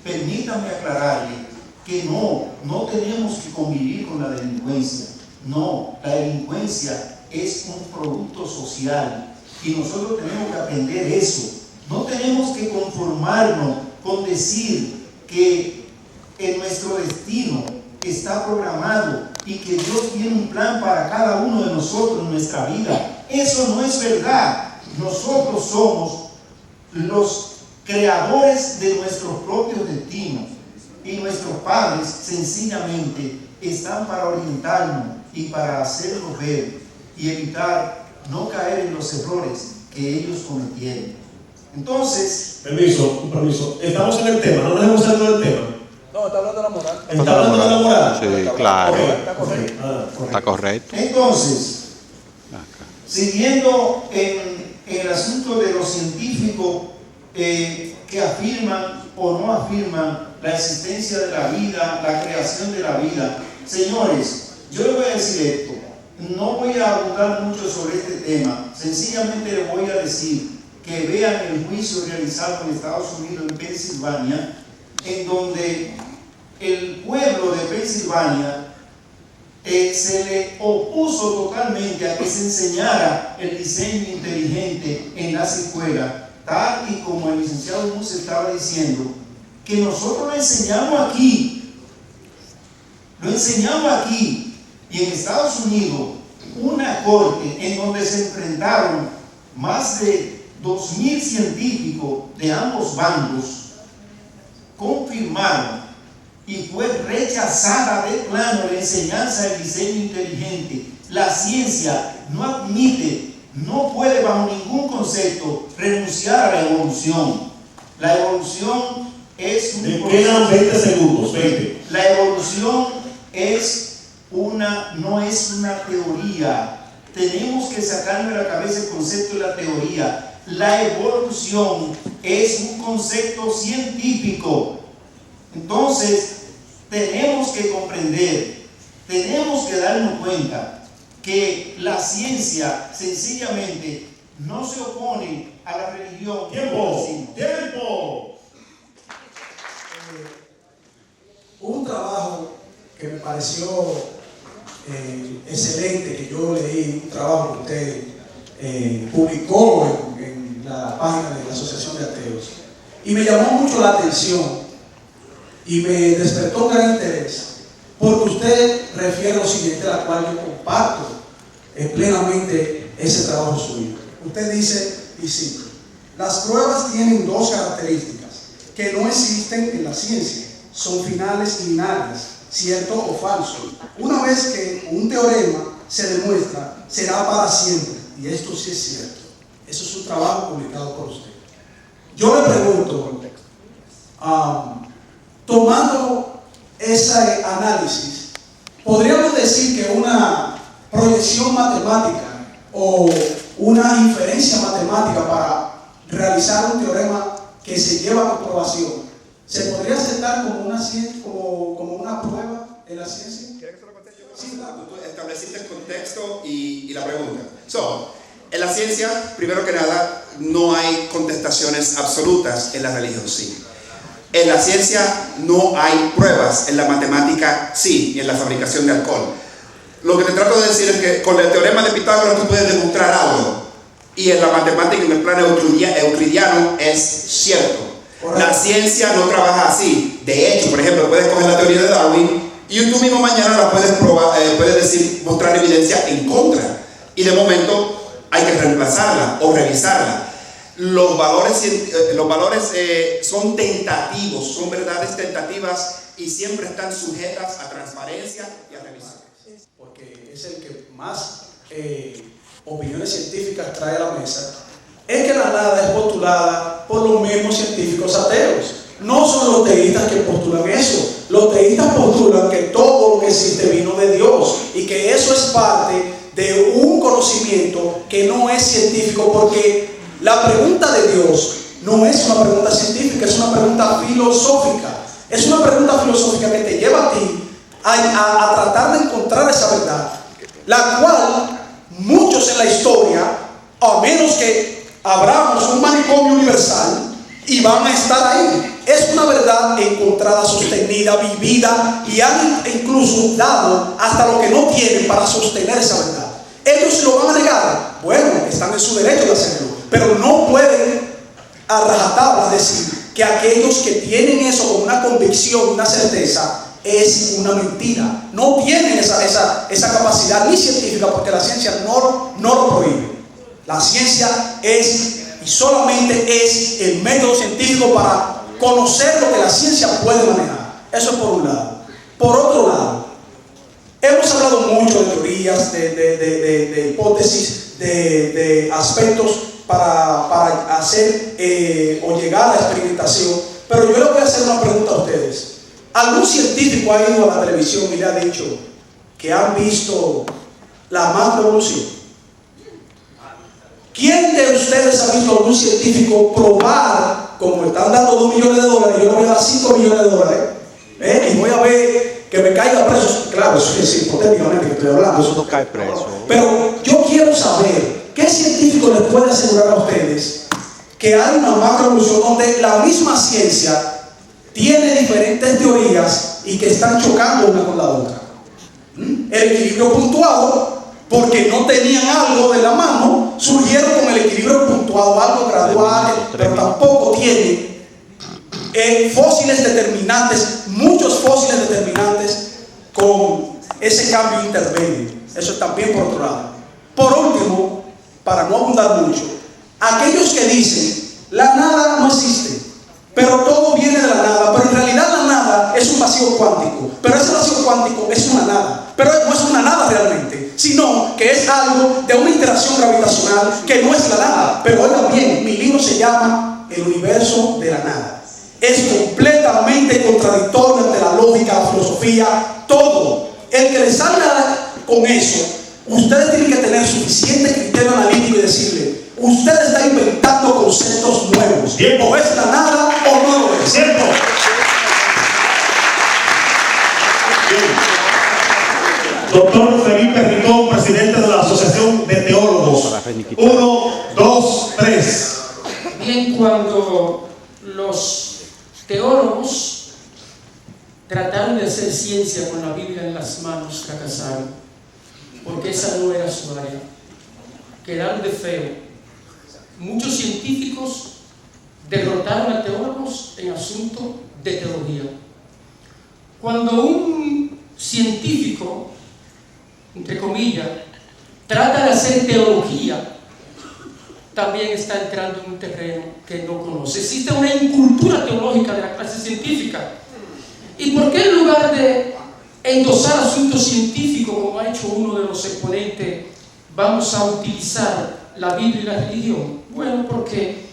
[SPEAKER 3] permítanme aclararle que no tenemos que convivir con la delincuencia. No, la delincuencia es un producto social y nosotros tenemos que aprender eso. No tenemos que conformarnos con decir que en nuestro destino está programado y que Dios tiene un plan para cada uno de nosotros en nuestra vida. Eso no es verdad. Nosotros somos los creadores de nuestros propios destinos, y nuestros padres sencillamente están para orientarnos y para hacernos ver y evitar no caer en los errores que ellos cometieron. Entonces,
[SPEAKER 1] permiso, estamos en el tema, no nos hemos salido del tema.
[SPEAKER 10] No, está hablando de la moral.
[SPEAKER 1] ¿Está hablando de la moral?
[SPEAKER 6] Sí, claro.
[SPEAKER 1] Ok,
[SPEAKER 6] Está correcto.
[SPEAKER 3] Entonces, siguiendo en el asunto de los científicos que afirman o no afirman la existencia de la vida, la creación de la vida. Señores, yo les voy a decir esto, no voy a abundar mucho sobre este tema, sencillamente les voy a decir que vean el juicio realizado en Estados Unidos, en Pensilvania, en donde el pueblo de Pensilvania se le opuso totalmente a que se enseñara el diseño inteligente en las escuelas, tal y como el licenciado Muse estaba diciendo, que nosotros lo enseñamos aquí, y en Estados Unidos, una corte en donde se enfrentaron más de 2.000 científicos de ambos bandos, confirmaron y fue rechazada de plano la enseñanza del diseño inteligente. La ciencia no admite, no puede bajo ningún concepto renunciar a la evolución. La evolución es un
[SPEAKER 1] Me quedan 20 segundos, 20.
[SPEAKER 3] La evolución no es una teoría. Tenemos que sacarnos de la cabeza el concepto de la teoría. La evolución es un concepto científico. Entonces, tenemos que comprender, tenemos que darnos cuenta que la ciencia sencillamente no se opone a la religión.
[SPEAKER 1] ¡Tiempo!
[SPEAKER 10] Un trabajo que me pareció excelente, que yo leí, un trabajo que usted publicó en la página de la Asociación de Ateos, y me llamó mucho la atención y me despertó un gran interés, porque usted refiere lo siguiente, a la cual yo comparto plenamente ese trabajo suyo. Usted dice, y cito, las pruebas tienen dos características que no existen en la ciencia, son finales y binarias, cierto o falso. Una vez que un teorema se demuestra, será para siempre, y esto sí es cierto. Eso es un trabajo publicado por usted. Yo le pregunto, tomando ese análisis, ¿podríamos decir que una proyección matemática o una inferencia matemática para realizar un teorema que se lleva a comprobación se podría aceptar como una ciencia, como una prueba en la ciencia?
[SPEAKER 5] ¿Quieres que se lo conteste yo?
[SPEAKER 10] Sí, claro.
[SPEAKER 5] Tú estableciste el contexto y la pregunta. En la ciencia, primero que nada, no hay contestaciones absolutas. En la religión sí. En la ciencia no hay pruebas, en la matemática sí, y en la fabricación de alcohol. Lo que te trato de decir es que con el teorema de Pitágoras tú puedes demostrar algo, y en la matemática, en el plano euclidiano, es cierto. La ciencia no trabaja así. De hecho, por ejemplo, puedes coger la teoría de Darwin y tú mismo mañana la puedes probar, puedes decir, mostrar evidencia en contra, y de momento hay que reemplazarla o revisarla. Los valores son tentativos, son verdades tentativas y siempre están sujetas a transparencia y a revisión.
[SPEAKER 10] Porque es el que más opiniones científicas trae a la mesa, es que la nada es postulada por los mismos científicos ateos. No son los teístas que postulan eso. Los teístas postulan que todo lo que existe vino de Dios y que eso es parte de un conocimiento que no es científico, porque la pregunta de Dios no es una pregunta científica, es una pregunta filosófica. Es una pregunta filosófica que te lleva a ti a tratar de encontrar esa verdad, la cual muchos en la historia, a menos que abramos un manicomio universal, y van a estar ahí. Es una verdad encontrada, sostenida, vivida, y han incluso dado hasta lo que no tienen para sostener esa verdad. Ellos lo van a negar. Bueno, están en su derecho de hacerlo, pero no pueden a rajatabla decir que aquellos que tienen eso como una convicción, una certeza, es una mentira. No tienen esa capacidad ni científica, porque la ciencia no lo prohíbe. La ciencia es y solamente es el método científico para conocer lo que la ciencia puede manejar. Eso es por un lado. Por otro lado, hemos hablado mucho de teorías, de hipótesis, de aspectos para hacer o llegar a la experimentación, pero yo les voy a hacer una pregunta a ustedes. ¿Algún científico ha ido a la televisión y le ha dicho que han visto la macroevolución? ¿Quién de ustedes ha visto a algún científico probar, como están dando $2 millones, yo le voy a dar $5 millones, y voy a ver que me caiga preso? Claro, eso es hipotéticamente que estoy hablando.
[SPEAKER 6] Eso no cae preso.
[SPEAKER 10] Pero yo quiero saber, ¿qué científico les puede asegurar a ustedes que hay una macroevolución donde la misma ciencia tiene diferentes teorías y que están chocando una con la otra? El equilibrio puntuado, porque no tenían algo de la mano, surgieron con el equilibrio puntuado, algo gradual, pero tampoco tienen fósiles determinantes, muchos fósiles determinantes con ese cambio intermedio. Eso también por otro lado. Por último, para no abundar mucho, aquellos que dicen la nada no existe, pero todo viene de la nada, pero en realidad la nada es un vacío cuántico, pero ese vacío cuántico es una nada, pero no es una nada realmente, sino que es algo de una interacción gravitacional que no es la nada. Pero oigan bien, mi libro se llama El universo de la nada. Es completamente contradictorio ante la lógica, la filosofía, todo. El que le salga con eso, ustedes tienen que tener suficiente criterio analítico y decirle: usted está inventando conceptos nuevos.
[SPEAKER 1] Tiempo.
[SPEAKER 10] O es la nada o no lo es.
[SPEAKER 1] Tiempo. Doctor Felipe Rincón, presidente de la Asociación de Teólogos. 1, 2, 3.
[SPEAKER 7] Bien, cuando los teólogos trataron de hacer ciencia con la Biblia en las manos, fracasaron, porque esa no era su área. Quedaron de feo. Muchos científicos derrotaron a teólogos en asuntos de teología. Cuando un científico, entre comillas, trata de hacer teología, también está entrando en un terreno que no conoce. Existe una incultura teológica de la clase científica. ¿Y por qué en lugar de endosar asuntos científicos, como ha hecho uno de los exponentes, vamos a utilizar la Biblia y la religión? Bueno, porque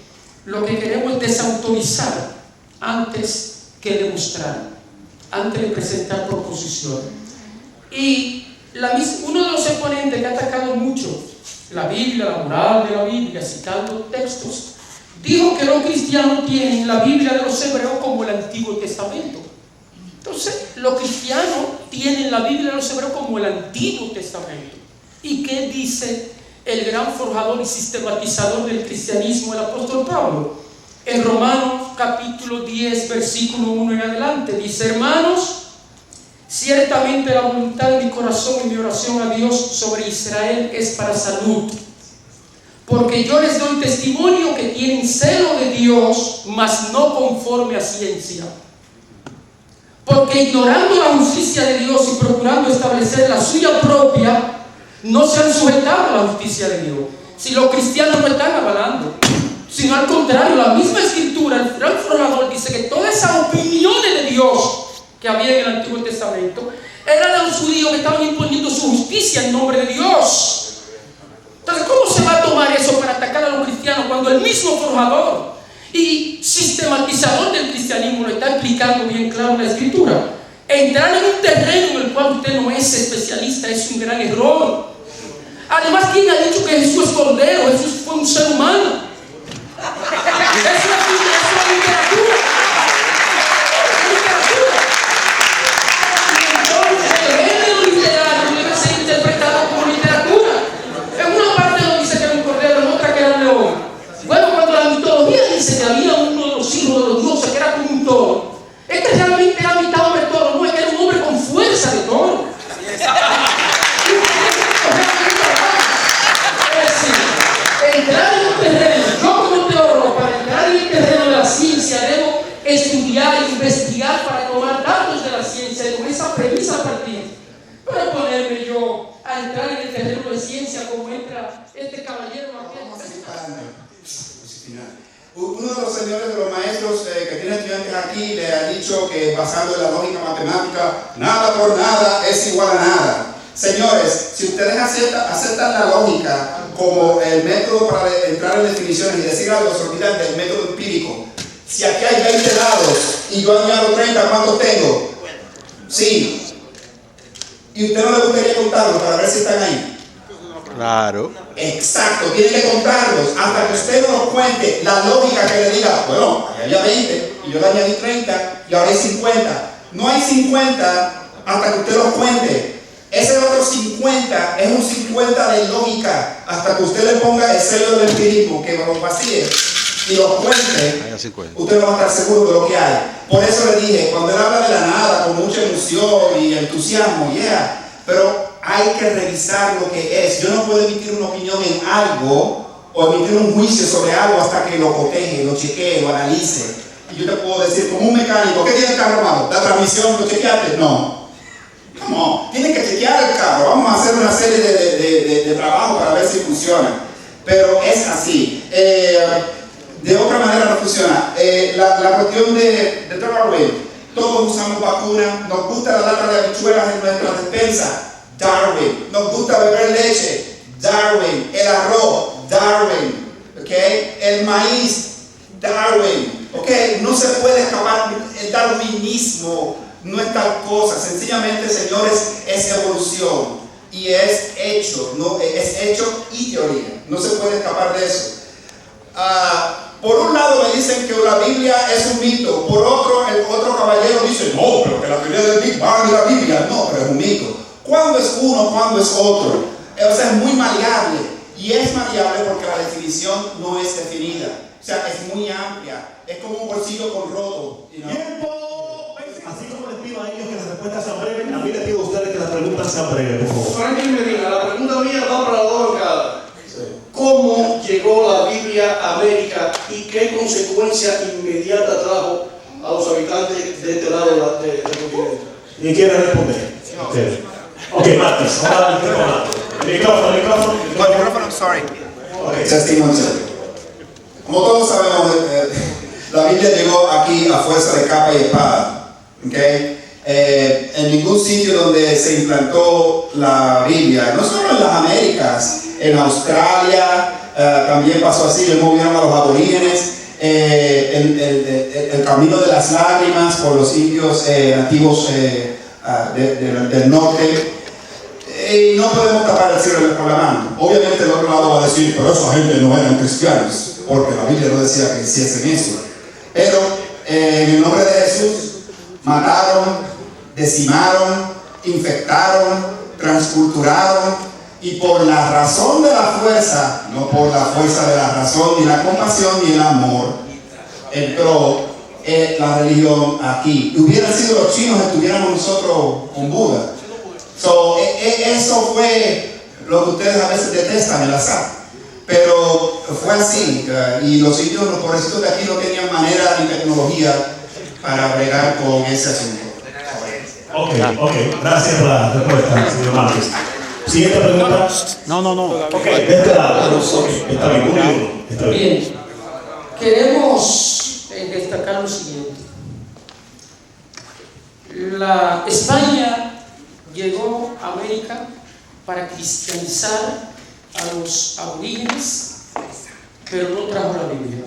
[SPEAKER 7] lo que queremos es desautorizar antes que demostrar, antes de presentar proposiciones. Y uno de los exponentes que ha atacado mucho la Biblia, la moral de la Biblia, citando textos, dijo que los cristianos tienen la Biblia de los hebreos como el Antiguo Testamento. Entonces, los cristianos tienen la Biblia de los hebreos como el Antiguo Testamento. ¿Y qué dice el gran forjador y sistematizador del cristianismo, el apóstol Pablo? En Romanos capítulo 10, versículo 1 en adelante, dice: hermanos, ciertamente la voluntad de mi corazón y mi oración a Dios sobre Israel es para salud, porque yo les doy testimonio que tienen celo de Dios, mas no conforme a ciencia. Porque ignorando la justicia de Dios y procurando establecer la suya propia, no se han sujetado a la justicia de Dios. Si los cristianos no están avalando, sino al contrario, la misma escritura, el gran formador dice que todas esas opiniones de Dios que había en el Antiguo Testamento eran de los judíos que estaban imponiendo su justicia en nombre de Dios. Entonces, ¿cómo se va a tomar eso para atacar a los cristianos cuando el mismo forjador y sistematizador del cristianismo lo está explicando bien claro en la escritura? Entrar en un terreno en el cual usted no es especialista es un gran error. Además, ¿quién ha dicho que Jesús es cordero? Jesús fue un ser humano. Es una literatura. El género literario debe ser interpretado como literatura. En una parte no dice que era un cordero, en otra que era un león. Bueno, cuando la mitología dice que había uno de los hijos de los dioses que era como un toro, este realmente era mitad hombre toro, no es que era un hombre con fuerza de toro. Entrar en un terreno, yo como teólogo, para entrar en el terreno de la ciencia debo estudiar e investigar para tomar datos de la ciencia y con esa premisa partir. Pero ponerme yo a entrar en el terreno de ciencia como entra este caballero aquí.
[SPEAKER 5] Uno de los señores de los maestros que tiene estudiantes aquí le ha dicho que basado en la lógica matemática, nada por nada es igual a nada. Señores, si ustedes aceptan la lógica como el método para entrar en definiciones y decir algo, se olvidan del método empírico. Si aquí hay 20 dados y yo añado 30, ¿cuántos tengo? Sí. ¿Y usted no le gustaría contarlos para ver si están ahí?
[SPEAKER 6] Claro.
[SPEAKER 5] Exacto, tiene que contarlos hasta que usted no nos cuente la lógica que le diga, bueno, ahí había 20 y yo le añadí 30 y ahora hay 50. No hay 50 hasta que usted los cuente. Ese otro 50 es un 50 de lógica hasta que usted le ponga el sello del empirismo, que los vacíe y los cuente. Usted no va a estar seguro de lo que hay. Por eso le dije, cuando él habla de la nada con mucha emoción y entusiasmo, pero hay que revisar lo que es. Yo no puedo emitir una opinión en algo o emitir un juicio sobre algo hasta que lo coteje, lo chequee, lo analice. Y yo te puedo decir, como un mecánico, ¿qué tiene el carro malo? ¿La transmisión lo chequeaste? No. ¿Cómo? Tienes que chequear el carro. Vamos a hacer una serie de trabajo para ver si funciona. Pero es así. De otra manera no funciona. La cuestión de Darwin. Todos usamos vacunas. Nos gusta la lata de habichuelas en nuestra despensa. Darwin. Nos gusta beber leche. Darwin. El arroz. Darwin. ¿Okay? El maíz. Darwin. ¿Okay? No se puede escapar. El darwinismo no es tal cosa. Sencillamente, señores, es evolución. Y es hecho. No, es hecho y teoría. No se puede escapar de eso. Por un lado me dicen que la Biblia es un mito. Por otro, el otro caballero dice, no, pero que la teoría del Big Bang y la Biblia. No, pero es un mito. ¿Cuándo es uno? ¿Cuándo es otro? O sea, es muy maleable. Y es maleable porque la definición no es definida. O sea, es muy amplia. Es como un bolsillo con roto.
[SPEAKER 1] ¡Tiempo! Así como les pido a ellos que las respuestas sean breves, a mí les pido a ustedes que las preguntas sean breves, por favor.
[SPEAKER 9] Franklin Medina, la pregunta mía va para la bancada. ¿Cómo llegó la Biblia a América y qué consecuencia inmediata trajo a los habitantes de este lado del continente?
[SPEAKER 1] ¿Y quiere responder? Ok, Marcos, ahora el micrófono.
[SPEAKER 5] Sorry. Okay, testimony. Como todos sabemos, la Biblia llegó aquí a fuerza de capa y espada. ¿Okay? En ningún sitio donde se implantó la Biblia, no solo en las Américas, en Australia también pasó así, le movieron a los aborígenes, el camino de las lágrimas por los indios nativos del norte. Y no podemos tapar el cielo con la mano. Obviamente el otro lado va a decir, pero esa gente no eran cristianos, porque la Biblia no decía que hiciesen eso. Pero en el nombre de Jesús mataron, decimaron, infectaron, transculturaron, y por la razón de la fuerza, no por la fuerza de la razón, ni la compasión, ni el amor, entró la religión aquí. Hubieran sido los chinos, estuviéramos nosotros con Buda. Eso fue lo que ustedes a veces detestan, el azar. Pero fue así. Y los indios, los pobrecitos de aquí, no tenían manera ni tecnología para bregar con ese asunto.
[SPEAKER 1] Ok. Gracias por la respuesta, señor Márquez. Siguiente pregunta. No. Ok, de este lado. Está bien, un minuto. Está bien.
[SPEAKER 7] Queremos destacar lo siguiente. España llegó a América para cristianizar a los aborígenes, pero no trajo la Biblia.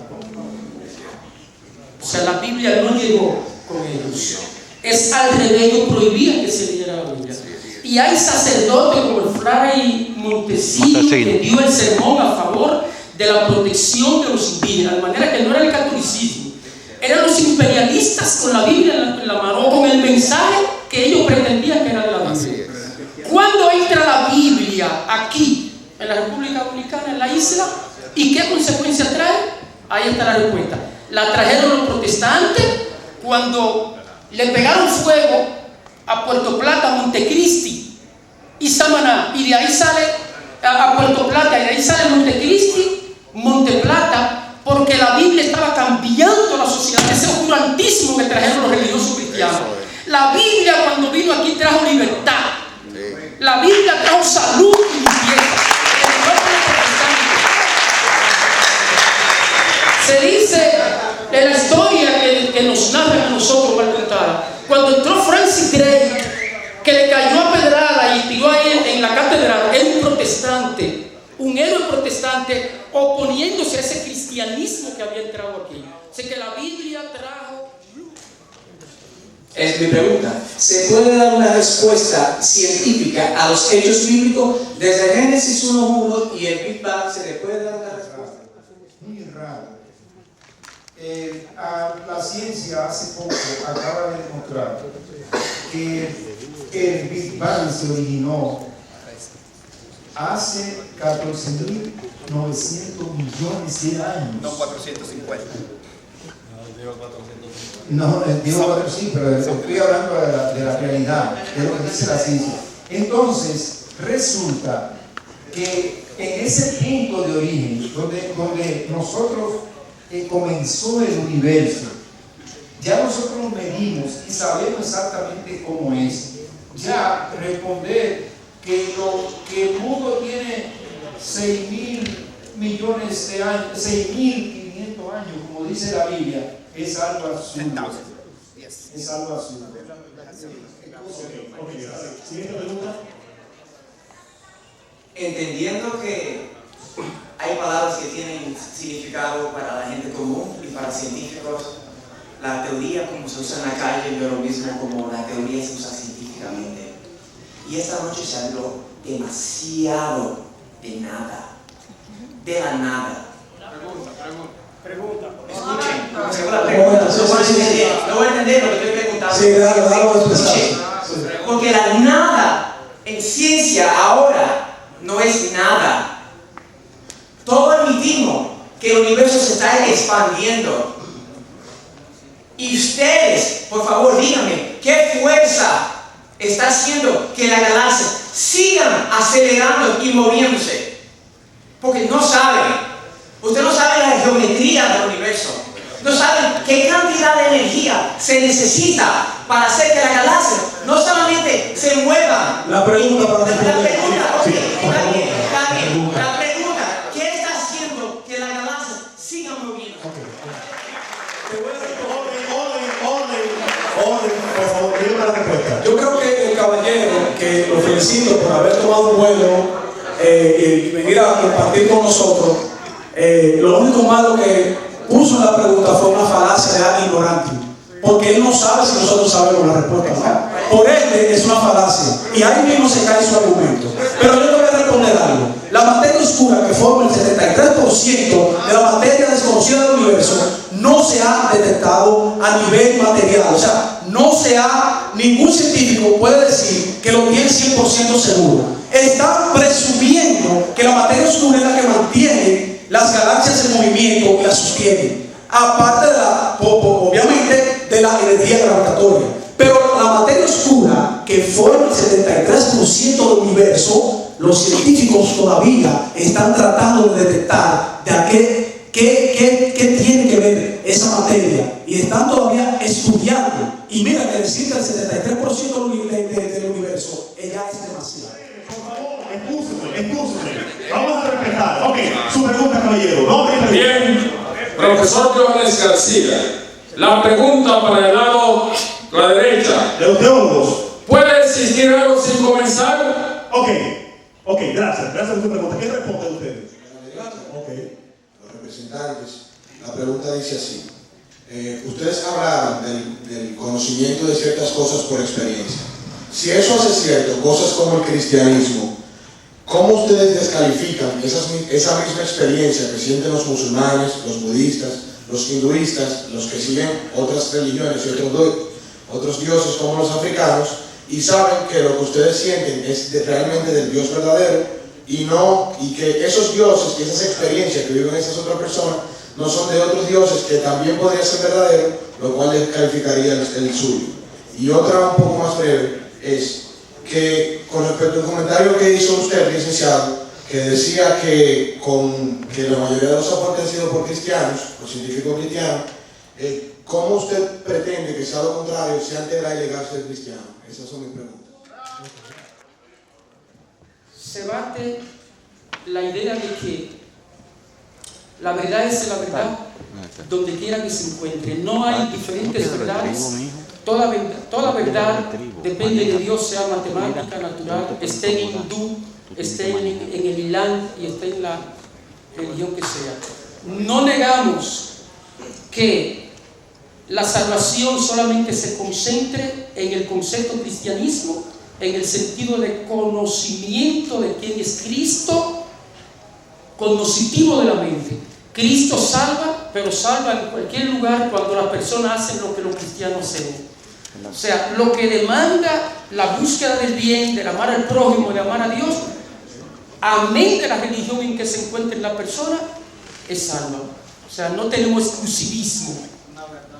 [SPEAKER 7] O sea, la Biblia no llegó con ellos. Es al revés, ellos prohibían que se leyera la Biblia. Y hay sacerdotes como el fray Montesino que dio el sermón a favor de la protección de los indígenas, de manera que no era el catolicismo, eran los imperialistas con la Biblia en la mano, con el mensaje que ellos pretendían que era de la Biblia. ¿Cuándo entra la Biblia aquí, en la República Dominicana, en la isla? ¿Y qué consecuencia trae? Ahí está la respuesta. La trajeron los protestantes cuando le pegaron fuego a Puerto Plata, Montecristi y Samaná, y de ahí sale a Puerto Plata, y de ahí sale Montecristi, Monteplata, porque la Biblia estaba cambiando la sociedad, ese oscurantismo que trajeron los religiosos cristianos. La Biblia cuando vino aquí trajo libertad, la Biblia trajo salud y limpieza. Se dice en la historia que nos narran a nosotros mal contada, cuando entró Francis Drake, que le cayó a pedrada y tiró ahí en la catedral, era un protestante, un héroe protestante protestante, oponiéndose a ese cristianismo que había entrado aquí. Sé que la Biblia trajo...
[SPEAKER 11] Es mi pregunta. ¿Se puede dar una respuesta científica a los hechos bíblicos desde Génesis 1:1 y el Big Bang? ¿Se le puede dar una respuesta?
[SPEAKER 3] Muy raro. La ciencia hace poco acaba de demostrar que el Big Bang se originó hace 14.900 millones de años.
[SPEAKER 5] No 450.
[SPEAKER 3] No, digo, sí, pero estoy hablando de la realidad, de lo que dice la ciencia. Entonces, resulta que en ese punto de origen, donde nosotros comenzó el universo, ya nosotros lo medimos y sabemos exactamente cómo es. Ya responder que el mundo tiene 6.000 millones de años, 6.500 años, como dice la Biblia, es algo absurdo. Es algo absurdo.
[SPEAKER 1] Siguiente pregunta.
[SPEAKER 11] Entendiendo que hay palabras que tienen significado para la gente común y para científicos, la teoría como se usa en la calle no es lo mismo como la teoría se usa científicamente. Y esta noche se habló demasiado de nada, de la nada.
[SPEAKER 9] Pregunta.
[SPEAKER 11] Escuchen, no voy a entender lo que estoy preguntando.
[SPEAKER 10] Sí, dale,
[SPEAKER 11] Escuchen, porque la nada en ciencia ahora no es nada. Todos admitimos que el universo se está expandiendo. Y ustedes, por favor, díganme, ¿qué fuerza está haciendo que la galaxia sigan acelerando y moviéndose? Porque no saben. Usted no sabe la geometría del universo. No saben qué cantidad de energía se necesita para hacer que la galaxia no solamente se mueva.
[SPEAKER 10] La pregunta para
[SPEAKER 11] La pregunta,
[SPEAKER 10] sí,
[SPEAKER 11] está bien. La pregunta, ¿qué está haciendo que la galaxia siga moviendo?
[SPEAKER 1] Orden, por favor, dime la respuesta.
[SPEAKER 10] Yo creo que el caballero, que lo felicito por haber tomado un vuelo y venir a compartir con nosotros, lo único malo que puso en la pregunta fue una falacia de alguien ignorante, porque él no sabe si nosotros sabemos la respuesta, ¿no? Por ende es una falacia y ahí mismo se cae su argumento. Pero yo te voy a responder algo. La materia oscura, que forma el 73% de la materia desconocida del universo, no se ha detectado a nivel material. O sea, ningún científico puede decir que lo tiene 100% seguro. Están presumiendo que la materia oscura es la que mantiene las galaxias en movimiento y las sostiene. Aparte obviamente, de la energía gravitatoria. Pero la materia oscura, que forma el 73% del universo, los científicos todavía están tratando de detectar qué tiene que ver esa materia. Y están todavía estudiando. Y mira que decir que el 73% del universo ya es demasiado.
[SPEAKER 1] Por favor, excúseme. Vamos a respetar. Ok, su pregunta, caballero. No,
[SPEAKER 12] bien, profesor Johannes García. La pregunta para el lado, la derecha.
[SPEAKER 1] De los teólogos.
[SPEAKER 12] ¿Puede existir algo sin comenzar?
[SPEAKER 1] Ok, gracias por su pregunta. ¿Qué responden ustedes?
[SPEAKER 2] Los representantes, la pregunta dice así. Ustedes hablaron del conocimiento de ciertas cosas por experiencia. Si eso hace cierto, cosas como el cristianismo, ¿cómo ustedes descalifican esa misma experiencia que sienten los musulmanes, los budistas, los hinduistas, los que siguen otras religiones y otros dioses como los africanos, y saben que lo que ustedes sienten es realmente del Dios verdadero y que esos dioses y esas experiencias que viven esas otras personas no son de otros dioses que también podrían ser verdaderos, lo cual descalificaría el suyo? Y otra un poco más breve es que con respecto al comentario que hizo usted, licenciado, que decía que la mayoría de los aportes han sido por cristianos, por científicos cristianos, ¿cómo usted pretende que sea lo contrario, sea integral y legal ser cristiano? Esas son mis preguntas.
[SPEAKER 7] Se bate la idea de que la verdad es la verdad donde quiera que se encuentre. No hay diferentes verdades. Toda verdad depende de Dios, sea matemática, natural, esté en hindú, esté en el Islam y esté en la religión que sea. No negamos que la salvación solamente se concentre en el concepto cristianismo, en el sentido de conocimiento de quién es Cristo, cognitivo de la mente. Cristo salva, pero salva en cualquier lugar cuando las personas hacen lo que los cristianos hacen. O sea, lo que demanda la búsqueda del bien, del amar al prójimo, de amar a Dios, amén de la religión en que se encuentre la persona, es salva. O sea, no tenemos exclusivismo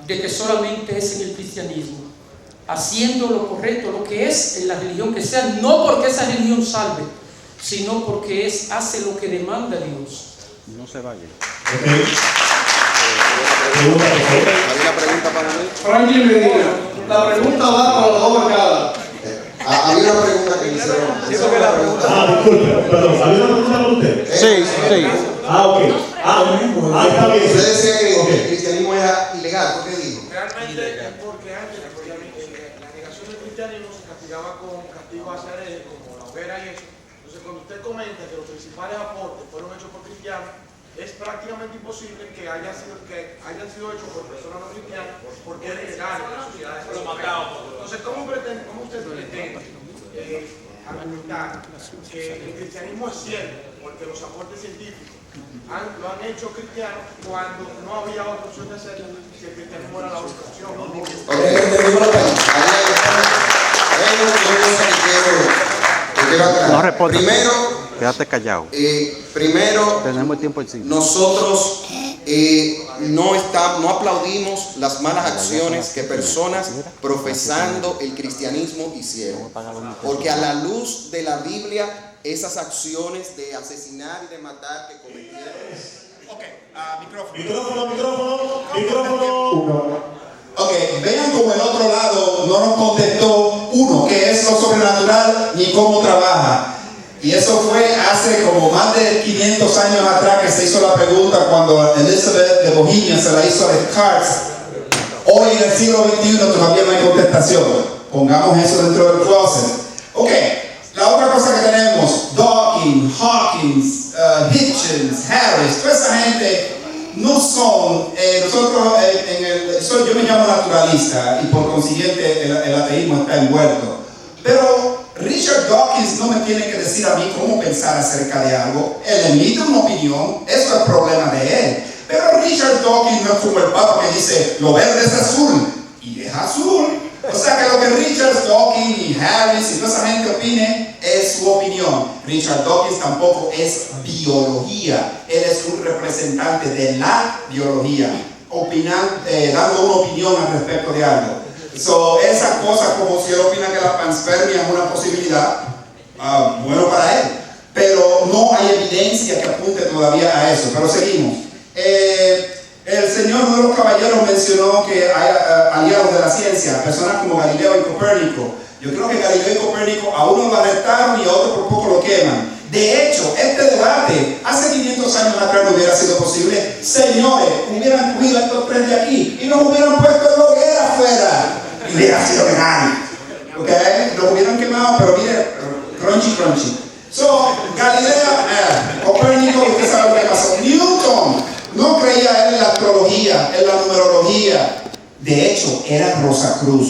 [SPEAKER 7] de que solamente es en el cristianismo, haciendo lo correcto, lo que es en la religión que sea, no porque esa religión salve, sino porque hace lo que demanda Dios.
[SPEAKER 6] No se vaya.
[SPEAKER 8] ¿Había una pregunta para mí?
[SPEAKER 9] Franklin Medina, la pregunta va para las dos bancadas.
[SPEAKER 8] Había una pregunta que hicieron.
[SPEAKER 1] Disculpe, perdón, ¿había una pregunta para usted?
[SPEAKER 6] Sí.
[SPEAKER 1] Ok. Está bien.
[SPEAKER 8] Usted decía que el cristianismo era ilegal, ¿por qué dijo?
[SPEAKER 13] Realmente es porque antes la negación del cristianismo se castigaba con castigos hacia él, como la hoguera y eso. Entonces, cuando usted comenta que los principales aportes fueron hechos por cristianos, es prácticamente imposible que hayan sido hechos por personas no cristianas, porque es ilegal en las sociedades europeas. Entonces, ¿cómo usted pretende argumentar que el cristianismo es cierto, porque los aportes científicos lo han hecho cristianos cuando no había otra opción de hacerlo, si el cristianismo era la única opción?
[SPEAKER 6] No responde. Quédate callado.
[SPEAKER 8] Primero,
[SPEAKER 6] tenemos tiempo encima.
[SPEAKER 8] Nosotros no aplaudimos las malas acciones que personas profesando el cristianismo hicieron. Porque a la luz de la Biblia, esas acciones de asesinar y de matar que cometieron.
[SPEAKER 5] Micrófono. Ok, vean como el otro lado no nos contestó uno, qué es lo sobrenatural ni cómo trabaja. Y eso fue hace como más de 500 años atrás que se hizo la pregunta cuando Elizabeth de Bohemia se la hizo a Descartes. Hoy en el siglo XXI todavía no hay contestación. Pongamos eso dentro del closet. Ok, la otra cosa que tenemos, Dawkins, Hawkins, Hitchens, Harris, toda esa gente no son, nosotros, yo me llamo naturalista y por consiguiente el ateísmo está envuelto. Pero Richard Dawkins no me tiene que decir a mí cómo pensar acerca de algo. Él emite una opinión, eso es problema de él. Pero Richard Dawkins no es como el Papa que dice, lo verde es azul, y es azul. O sea que lo que Richard Dawkins y Harris y toda esa gente opine es su opinión. Richard Dawkins tampoco es biología, él es un representante de la biología, dando una opinión al respecto de algo. Esa cosa, como si él opina que la panspermia es una posibilidad, bueno para él, pero no hay evidencia que apunte todavía a eso. Pero seguimos. El señor uno de los caballeros mencionó que hay aliados de la ciencia, personas como Galileo y Copérnico. Yo creo que Galileo y Copérnico a uno lo arrestaron y a otro por poco lo queman. De hecho, este debate hace 500 años atrás no hubiera sido posible. Señores, hubieran cogido estos tres de aquí y nos hubieran puesto en la hoguera afuera. Y hubiera sido legal. ¿Ok? Los hubieran quemado, pero mire, crunchy. Galileo, Copérnico, usted sabe lo que pasó. Newton no creía él en la astrología, en la numerología. De hecho, era Rosacruz.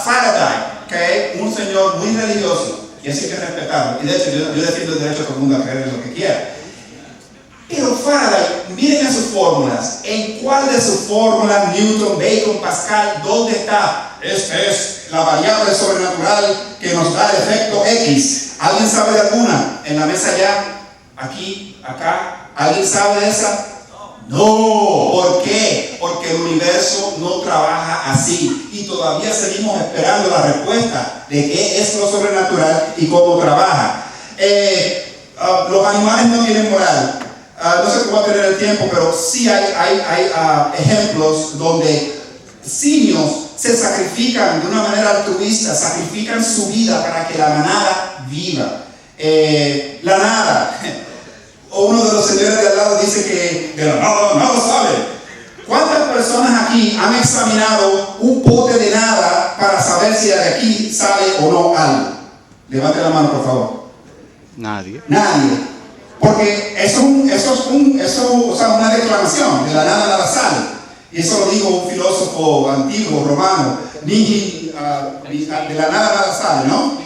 [SPEAKER 5] Faraday, okay, un señor muy religioso, y así hay que respetarlo. Y de hecho, yo defiendo el derecho a todo el mundo a creer en lo que quiera. Pero Faraday, miren a sus fórmulas. ¿En cuál de sus fórmulas, Newton, Bacon, Pascal, dónde está? Esta es la variable sobrenatural que nos da el efecto X. ¿Alguien sabe de alguna? En la mesa ya, aquí, acá. ¿Alguien sabe de esa? No. ¿Por qué? Porque el universo no trabaja así. Y todavía seguimos esperando la respuesta de qué es lo sobrenatural y cómo trabaja. Los animales no tienen moral. No sé cómo va a tener el tiempo, pero sí hay ejemplos donde simios se sacrifican de una manera altruista, sacrifican su vida para que la manada viva. La nada. O uno de los señores de al lado dice que de la nada nada sabe. ¿Cuántas personas aquí han examinado un pote de nada para saber si de aquí sale o no algo? Levante la mano, por favor.
[SPEAKER 6] Nadie.
[SPEAKER 5] Nadie. Porque eso es una declamación, de la nada sale. Y eso lo dijo un filósofo antiguo, romano, de la nada sale, ¿no?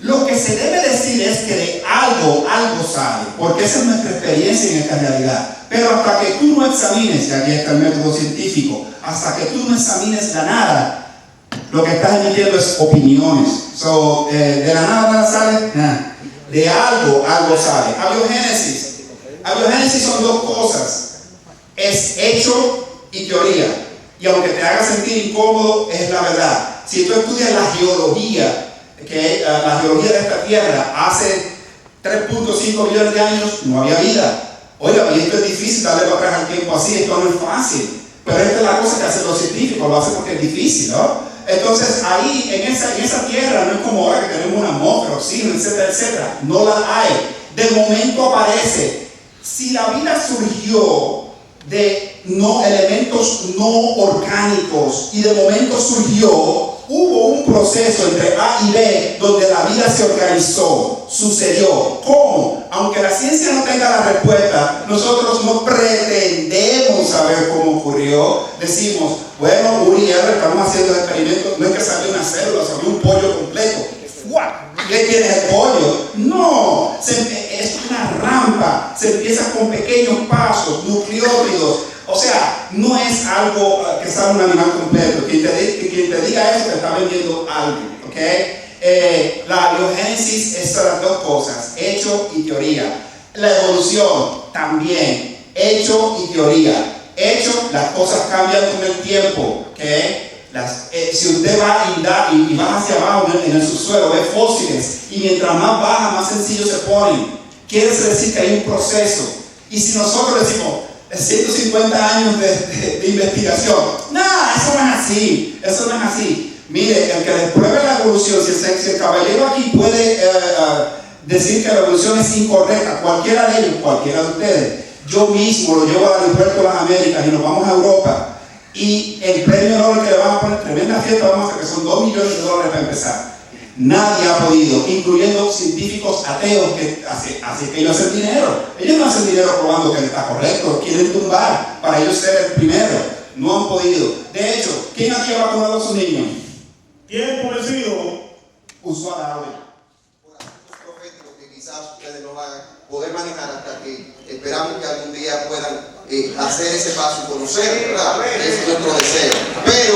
[SPEAKER 5] Lo que se debe decir es que de algo sale, porque esa es nuestra experiencia en esta realidad. Pero hasta que tú no examines, y aquí está el método científico, hasta que tú no examines la nada, lo que estás emitiendo es opiniones. De la nada sale, de algo sale. Abiogénesis son dos cosas, es hecho y teoría. Y aunque te haga sentir incómodo, es la verdad. Si tú estudias la geología de esta tierra, hace 3.5 millones de años no había vida. Oiga, y esto es difícil darle para atrás al tiempo así, esto no es fácil. Pero esta es la cosa que hacen los científicos, lo hacen porque es difícil, ¿no? Entonces ahí, en esa tierra, no es como ahora que tenemos una atmósfera, oxígeno, etcétera, etcétera. No la hay. De momento aparece. Si la vida surgió de elementos no orgánicos y de momento hubo un proceso entre A y B donde la vida se organizó, sucedió. ¿Cómo? Aunque la ciencia no tenga la respuesta, nosotros no pretendemos saber cómo ocurrió. Decimos, bueno, Uri y Herbert estamos haciendo experimentos, no es que salió una célula, salió un pollo completo. ¿Qué tienes el pollo? No, es una rampa, se empieza con pequeños pasos, nucleótidos. O sea, no es algo que sale un animal completo. Quien te diga eso te está vendiendo algo, ¿ok? La biogénesis es las dos cosas, hecho y teoría. La evolución también, hecho y teoría. Hecho, las cosas cambian con el tiempo, ¿ok? Si usted va y va hacia abajo en el subsuelo, ve fósiles, y mientras más baja, más sencillo se ponen. Quiere decir que hay un proceso. Y si nosotros decimos 150 años de investigación, eso no es así. Mire, el que pruebe la evolución, si el caballero aquí puede decir que la evolución es incorrecta, cualquiera de ellos, cualquiera de ustedes, yo mismo lo llevo al aeropuerto de las Américas y nos vamos a Europa. Y el premio Nobel que le van a poner, tremenda fiesta vamos a hacer, que son $2 millones para empezar. Nadie ha podido, incluyendo científicos ateos que así que ellos hacen dinero. Ellos no hacen dinero probando que está correcto, quieren tumbar para ellos ser el primero. No han podido. De hecho, ¿quién aquí ha vacunado a sus niños?
[SPEAKER 1] Tiempo vencido.
[SPEAKER 5] Usó a Darwin.
[SPEAKER 8] Por asuntos proféticos que quizás ustedes no van a poder manejar hasta que esperamos que algún día puedan hacer ese paso y conocer, ¿verdad? Es nuestro deseo. Pero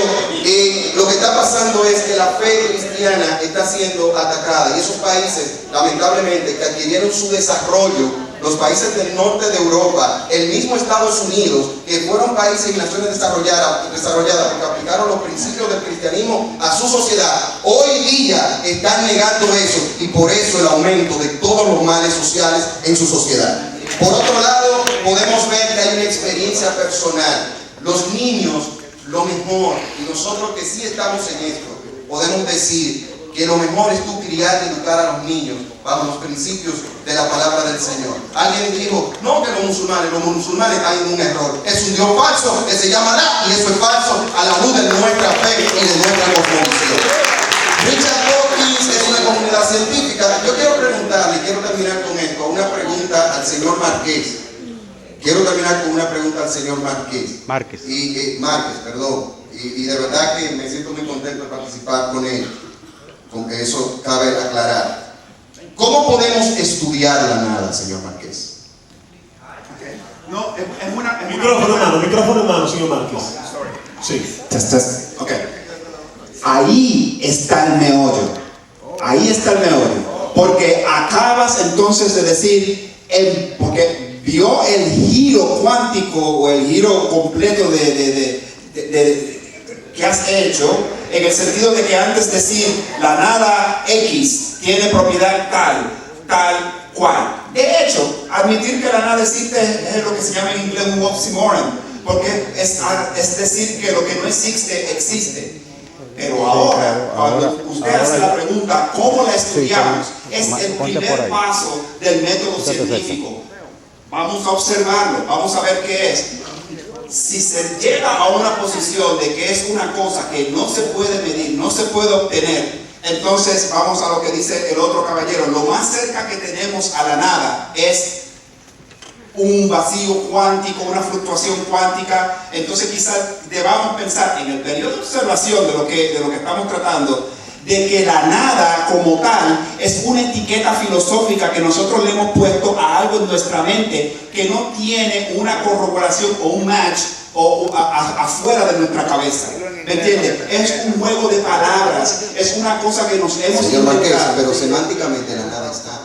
[SPEAKER 8] lo que está pasando es que la fe cristiana está siendo atacada y esos países, lamentablemente, que adquirieron su desarrollo, los países del norte de Europa, el mismo Estados Unidos, que fueron países y naciones desarrolladas porque aplicaron los principios del cristianismo a su sociedad, hoy día están negando eso y por eso el aumento de todos los males sociales en su sociedad. Por otro lado, podemos ver que hay una experiencia personal. Los niños, lo mejor, y nosotros que sí estamos en esto, podemos decir que lo mejor es tú criar y educar a los niños bajo los principios de la palabra del Señor. Alguien dijo, no, que los musulmanes caen en un error. Es un Dios falso que se llama Alá, y eso es falso a la luz de nuestra fe y de nuestra cosmovisión. Richard Dawkins es una comunidad científica. Yo quiero preguntarle, quiero terminar con esto, una pregunta al señor Márquez. Márquez, perdón. Y de verdad que me siento muy contento de participar con él. Con que eso cabe aclarar. ¿Cómo podemos estudiar la nada, señor Márquez?
[SPEAKER 5] Okay. No, es una
[SPEAKER 1] micrófono en mano, señor Márquez. Sí.
[SPEAKER 5] Okay. Ahí está el meollo. Porque acabas entonces de decir, porque vio el giro cuántico o el giro completo que has hecho, en el sentido de que antes decir la nada X tiene propiedad tal cual. De hecho, admitir que la nada existe es lo que se llama en inglés un oxymoron, porque es decir que lo que no existe, existe. Pero ahora, cuando usted hace la pregunta, ¿cómo la estudiamos? Es el primer paso del método científico. Vamos a observarlo, vamos a ver qué es. Si se llega a una posición de que es una cosa que no se puede medir, no se puede obtener, Entonces vamos a lo que dice el otro caballero. Lo más cerca que tenemos a la nada es un vacío cuántico, una fluctuación cuántica. Entonces quizás debamos pensar en el periodo de observación de lo que estamos tratando, de que la nada como tal es una etiqueta filosófica que nosotros le hemos puesto a algo en nuestra mente que no tiene una corroboración o un match afuera de nuestra cabeza. ¿Me entiendes? Es un juego de palabras, es una cosa que nos hemos
[SPEAKER 8] Señor Marqués,
[SPEAKER 5] inventado.
[SPEAKER 8] pero semánticamente la nada está.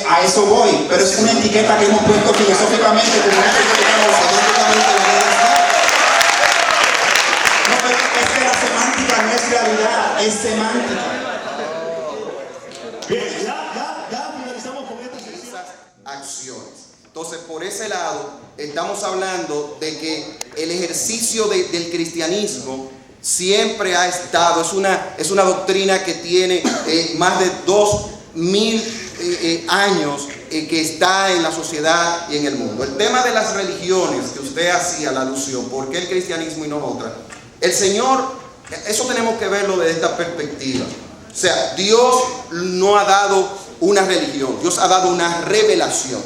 [SPEAKER 5] A eso voy, pero es una etiqueta que hemos puesto filosóficamente como una semánticamente la nada está. No, pero es que la semántica no es realidad, es semántica.
[SPEAKER 1] Bien, ya finalizamos con esta sección.
[SPEAKER 8] Acciones. Entonces, por ese lado, estamos hablando de que el ejercicio del cristianismo siempre ha estado, es una doctrina que tiene más de 2000 años que está en la sociedad y en el mundo. El tema de las religiones que usted hacía la alusión, ¿por qué el cristianismo y no otra? El Señor, eso tenemos que verlo desde esta perspectiva. O sea, Dios no ha dado una religión, Dios ha dado una revelación.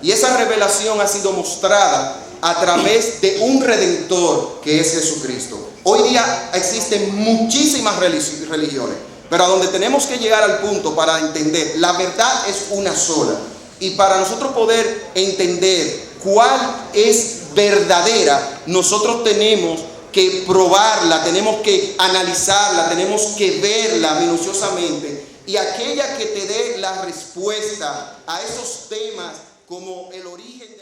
[SPEAKER 8] Y esa revelación ha sido mostrada a través de un Redentor que es Jesucristo. Hoy día existen muchísimas religiones, pero a donde tenemos que llegar al punto para entender, la verdad es una sola. Y para nosotros poder entender cuál es verdadera, nosotros tenemos que probarla, tenemos que analizarla, tenemos que verla minuciosamente. Y aquella que te dé la respuesta a esos temas como el origen